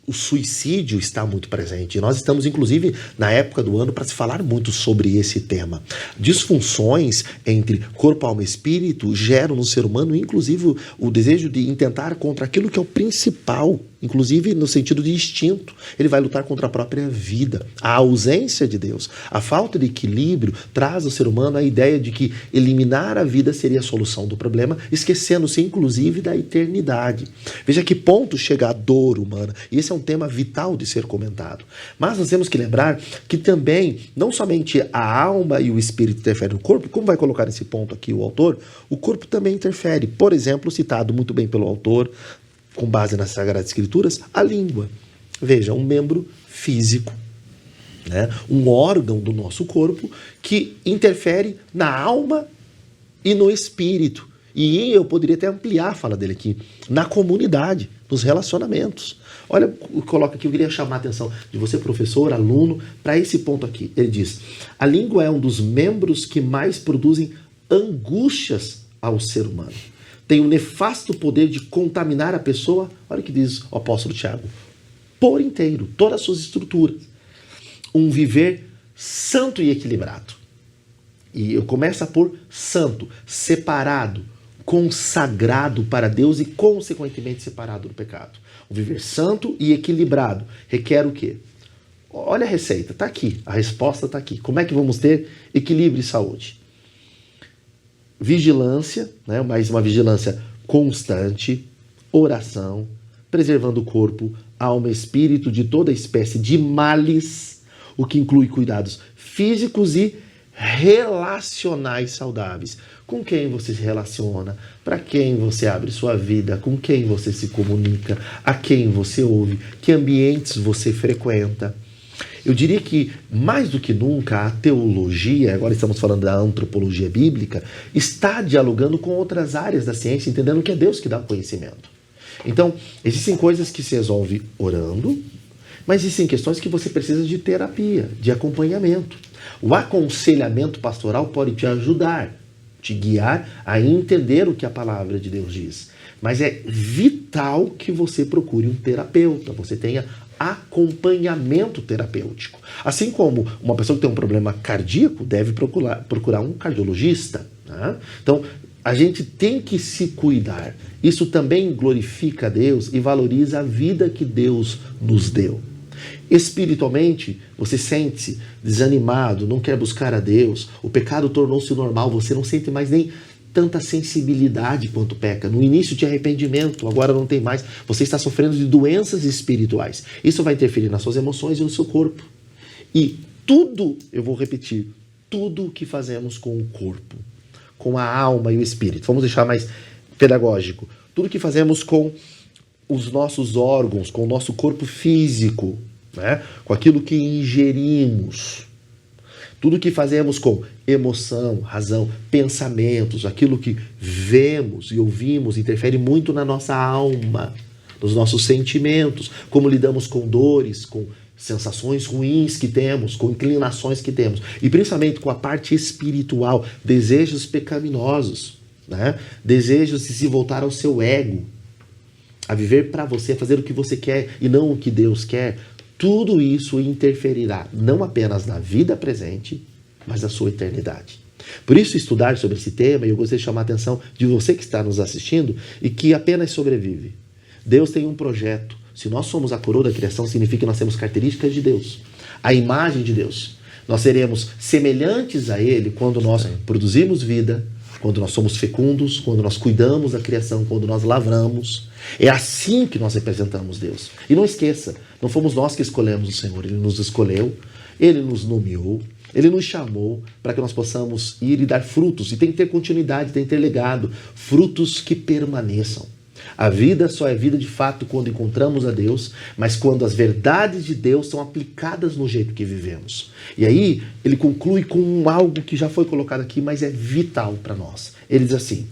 O suicídio está muito presente. E nós estamos, inclusive, na época do ano para se falar muito sobre esse tema. Disfunções entre corpo, alma e espírito geram no ser humano, inclusive, o desejo de intentar contra aquilo que é o principal, inclusive no sentido de instinto. Ele vai lutar contra a própria vida. A ausência de Deus, a falta de equilíbrio traz ao ser humano a ideia de que eliminar a vida seria a solução do problema, esquecendo-se, inclusive, da eternidade. Veja que ponto chega a dor humana. E esse é um tema vital de ser comentado. Mas nós temos que lembrar que também, não somente a alma e o espírito interferem no corpo, como vai colocar nesse ponto aqui o autor, o corpo também interfere. Por exemplo, citado muito bem pelo autor, com base nas Sagradas Escrituras, a língua. Veja, um membro físico, né? Um órgão do nosso corpo que interfere na alma e no espírito. E eu poderia até ampliar a fala dele aqui, na comunidade, nos relacionamentos. Olha, coloca aqui, eu queria chamar a atenção de você, professor, aluno, para esse ponto aqui. Ele diz, a língua é um dos membros que mais produzem angústias ao ser humano. Tem o nefasto poder de contaminar a pessoa, olha o que diz o apóstolo Tiago, por inteiro, todas as suas estruturas. Um viver santo e equilibrado. E começa por santo, separado, consagrado para Deus e, consequentemente, separado do pecado. Um viver santo e equilibrado requer o quê? Olha a receita, está aqui, a resposta está aqui. Como é que vamos ter equilíbrio e saúde? Vigilância, né? Mas uma vigilância constante, oração, preservando o corpo, alma e espírito de toda espécie de males, o que inclui cuidados físicos e relacionais saudáveis. Com quem você se relaciona, para quem você abre sua vida, com quem você se comunica, a quem você ouve, que ambientes você frequenta. Eu diria que, mais do que nunca, a teologia, agora estamos falando da antropologia bíblica, está dialogando com outras áreas da ciência, entendendo que é Deus que dá o conhecimento. Então, existem coisas que se resolvem orando, mas existem questões que você precisa de terapia, de acompanhamento. O aconselhamento pastoral pode te ajudar, te guiar a entender o que a palavra de Deus diz. Mas é vital que você procure um terapeuta, você tenha acompanhamento terapêutico. Assim como uma pessoa que tem um problema cardíaco deve procurar um cardiologista, né? Então, a gente tem que se cuidar. Isso também glorifica a Deus e valoriza a vida que Deus nos deu. Espiritualmente, você sente-se desanimado, não quer buscar a Deus, o pecado tornou-se normal, você não sente mais nem tanta sensibilidade quanto peca. No início de arrependimento, agora não tem mais. Você está sofrendo de doenças espirituais. Isso vai interferir nas suas emoções e no seu corpo. E tudo, eu vou repetir, tudo o que fazemos com o corpo, com a alma e o espírito, vamos deixar mais pedagógico, tudo que fazemos com os nossos órgãos, com o nosso corpo físico, né? Com aquilo que ingerimos, tudo que fazemos com emoção, razão, pensamentos, aquilo que vemos e ouvimos interfere muito na nossa alma, nos nossos sentimentos, como lidamos com dores, com sensações ruins que temos, com inclinações que temos, e principalmente com a parte espiritual, desejos pecaminosos, né? Desejos de se voltar ao seu ego, a viver para você, a fazer o que você quer e não o que Deus quer. Tudo isso interferirá não apenas na vida presente, mas na sua eternidade. Por isso, estudar sobre esse tema, e eu gostaria de chamar a atenção de você que está nos assistindo e que apenas sobrevive. Deus tem um projeto. Se nós somos a coroa da criação, significa que nós temos características de Deus, a imagem de Deus. Nós seremos semelhantes a Ele quando nós produzimos vida, quando nós somos fecundos, quando nós cuidamos da criação, quando nós lavramos. É assim que nós representamos Deus. E não esqueça, não fomos nós que escolhemos o Senhor, Ele nos escolheu, Ele nos nomeou, Ele nos chamou para que nós possamos ir e dar frutos. E tem que ter continuidade, tem que ter legado, frutos que permaneçam. A vida só é vida de fato quando encontramos a Deus, mas quando as verdades de Deus são aplicadas no jeito que vivemos. E aí ele conclui com algo que já foi colocado aqui, mas é vital para nós. Ele diz assim: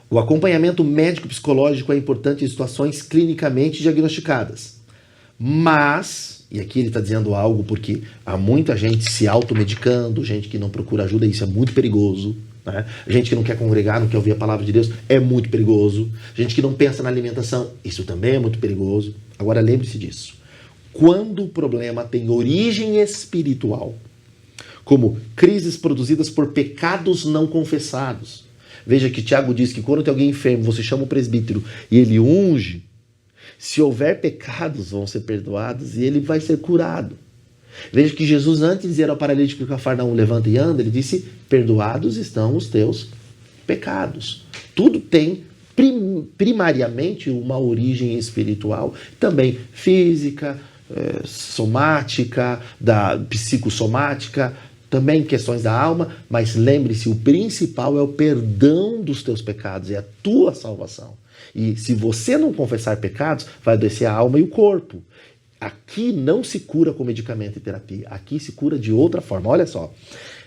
o acompanhamento médico-psicológico é importante em situações clinicamente diagnosticadas. Mas, e aqui ele está dizendo algo porque há muita gente se automedicando, gente que não procura ajuda, e isso é muito perigoso. Né? Gente que não quer congregar, não quer ouvir a palavra de Deus, é muito perigoso. Gente que não pensa na alimentação, isso também é muito perigoso. Agora lembre-se disso. Quando o problema tem origem espiritual, como crises produzidas por pecados não confessados. Veja que Tiago diz que quando tem alguém enfermo, você chama o presbítero e ele unge. Se houver pecados, vão ser perdoados e ele vai ser curado. Veja que Jesus, antes de dizer ao paralítico de Cafarnaum, levanta e anda, ele disse: perdoados estão os teus pecados. Tudo tem primariamente uma origem espiritual, também física, somática, psicossomática, também questões da alma, mas lembre-se, o principal é o perdão dos teus pecados, é a tua salvação. E se você não confessar pecados, vai adoecer a alma e o corpo. Aqui não se cura com medicamento e terapia, aqui se cura de outra forma. Olha só,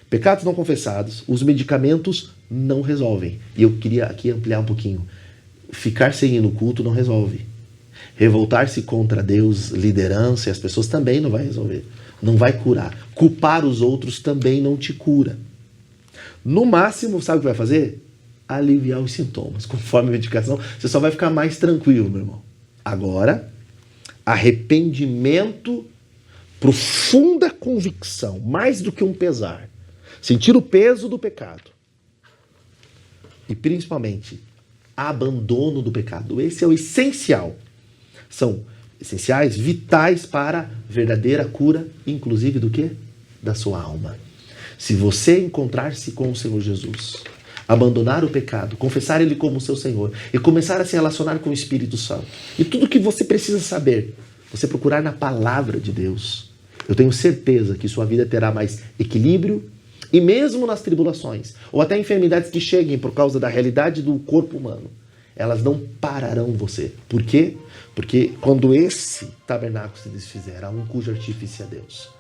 pecados não confessados, os medicamentos não resolvem. E eu queria aqui ampliar um pouquinho. Ficar sem ir no culto não resolve. Revoltar-se contra Deus, liderança e as pessoas também não vai resolver. Não vai curar. Culpar os outros também não te cura. No máximo, sabe o que vai fazer? Aliviar os sintomas. Conforme a medicação, você só vai ficar mais tranquilo, meu irmão. Agora, arrependimento, profunda convicção, mais do que um pesar. Sentir o peso do pecado. E principalmente, abandono do pecado. Esse é o essencial. São essenciais, vitais para a verdadeira cura, inclusive do quê? Da sua alma. Se você encontrar-se com o Senhor Jesus, abandonar o pecado, confessar Ele como seu Senhor e começar a se relacionar com o Espírito Santo, e tudo que você precisa saber, você procurar na palavra de Deus, eu tenho certeza que sua vida terá mais equilíbrio, e mesmo nas tribulações, ou até enfermidades que cheguem por causa da realidade do corpo humano, elas não pararão você. Por quê? Porque quando esse tabernáculo se desfizer, há um cujo artífice é Deus.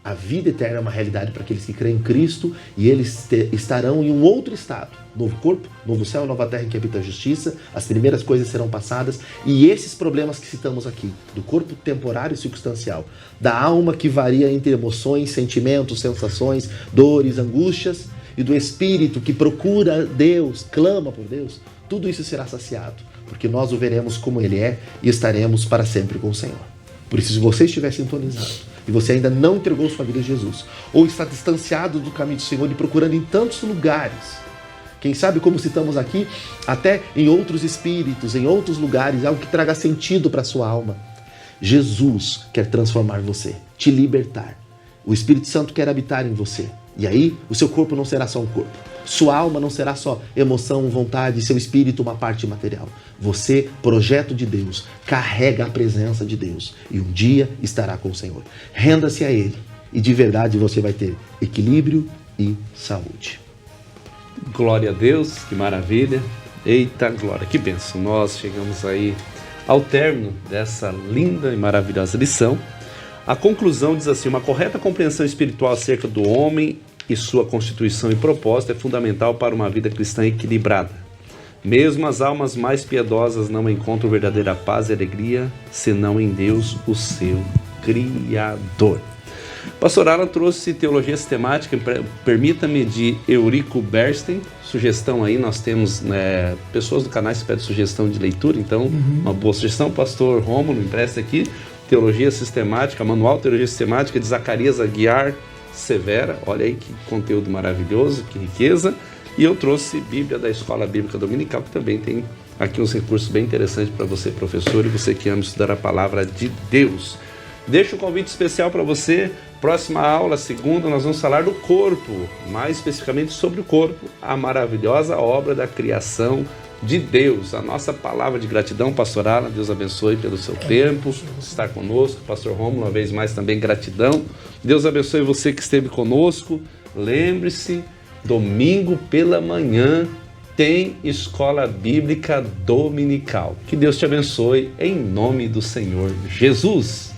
A vida eterna é uma realidade para aqueles que creem em Cristo e eles estarão em um outro estado. Novo corpo, novo céu, nova terra em que habita a justiça. As primeiras coisas serão passadas. E esses problemas que citamos aqui, do corpo temporário e circunstancial, da alma que varia entre emoções, sentimentos, sensações, dores, angústias, e do espírito que procura Deus, clama por Deus, tudo isso será saciado, porque nós o veremos como Ele é e estaremos para sempre com o Senhor. Por isso, se você estiver sintonizado e você ainda não entregou sua vida a Jesus, ou está distanciado do caminho do Senhor e procurando em tantos lugares, quem sabe, como citamos aqui, até em outros espíritos, em outros lugares, algo que traga sentido para a sua alma, Jesus quer transformar você, te libertar. O Espírito Santo quer habitar em você. E aí, o seu corpo não será só um corpo. Sua alma não será só emoção, vontade, seu espírito uma parte material. Você, projeto de Deus, carrega a presença de Deus e um dia estará com o Senhor. Renda-se a Ele e de verdade você vai ter equilíbrio e saúde. Glória a Deus, que maravilha. Eita glória, que bênção. Nós chegamos aí ao término dessa linda e maravilhosa lição. A conclusão diz assim: uma correta compreensão espiritual acerca do homem e sua constituição e propósito é fundamental para uma vida cristã equilibrada. Mesmo as almas mais piedosas não encontram verdadeira paz e alegria, senão em Deus, o seu Criador. Pastor Alan trouxe teologia sistemática, permita-me, de Eurico Bernstein. Sugestão aí, nós temos pessoas do canal que pedem sugestão de leitura, então uma boa sugestão. Pastor Rômulo empresta aqui teologia sistemática, manual teologia sistemática de Zacarias Aguiar Severa. Olha aí que conteúdo maravilhoso, que riqueza. E eu trouxe Bíblia da Escola Bíblica Dominical, que também tem aqui uns recursos bem interessantes para você, professor, e você que ama estudar a palavra de Deus. Deixo um convite especial para você. Próxima aula, segunda, nós vamos falar do corpo, mais especificamente sobre o corpo, a maravilhosa obra da criação de Deus. A nossa palavra de gratidão, pastor Alan, Deus abençoe pelo seu tempo, estar conosco. Pastor Rômulo, uma vez mais também gratidão. Deus abençoe você que esteve conosco. Lembre-se, domingo pela manhã tem Escola Bíblica Dominical. Que Deus te abençoe em nome do Senhor Jesus.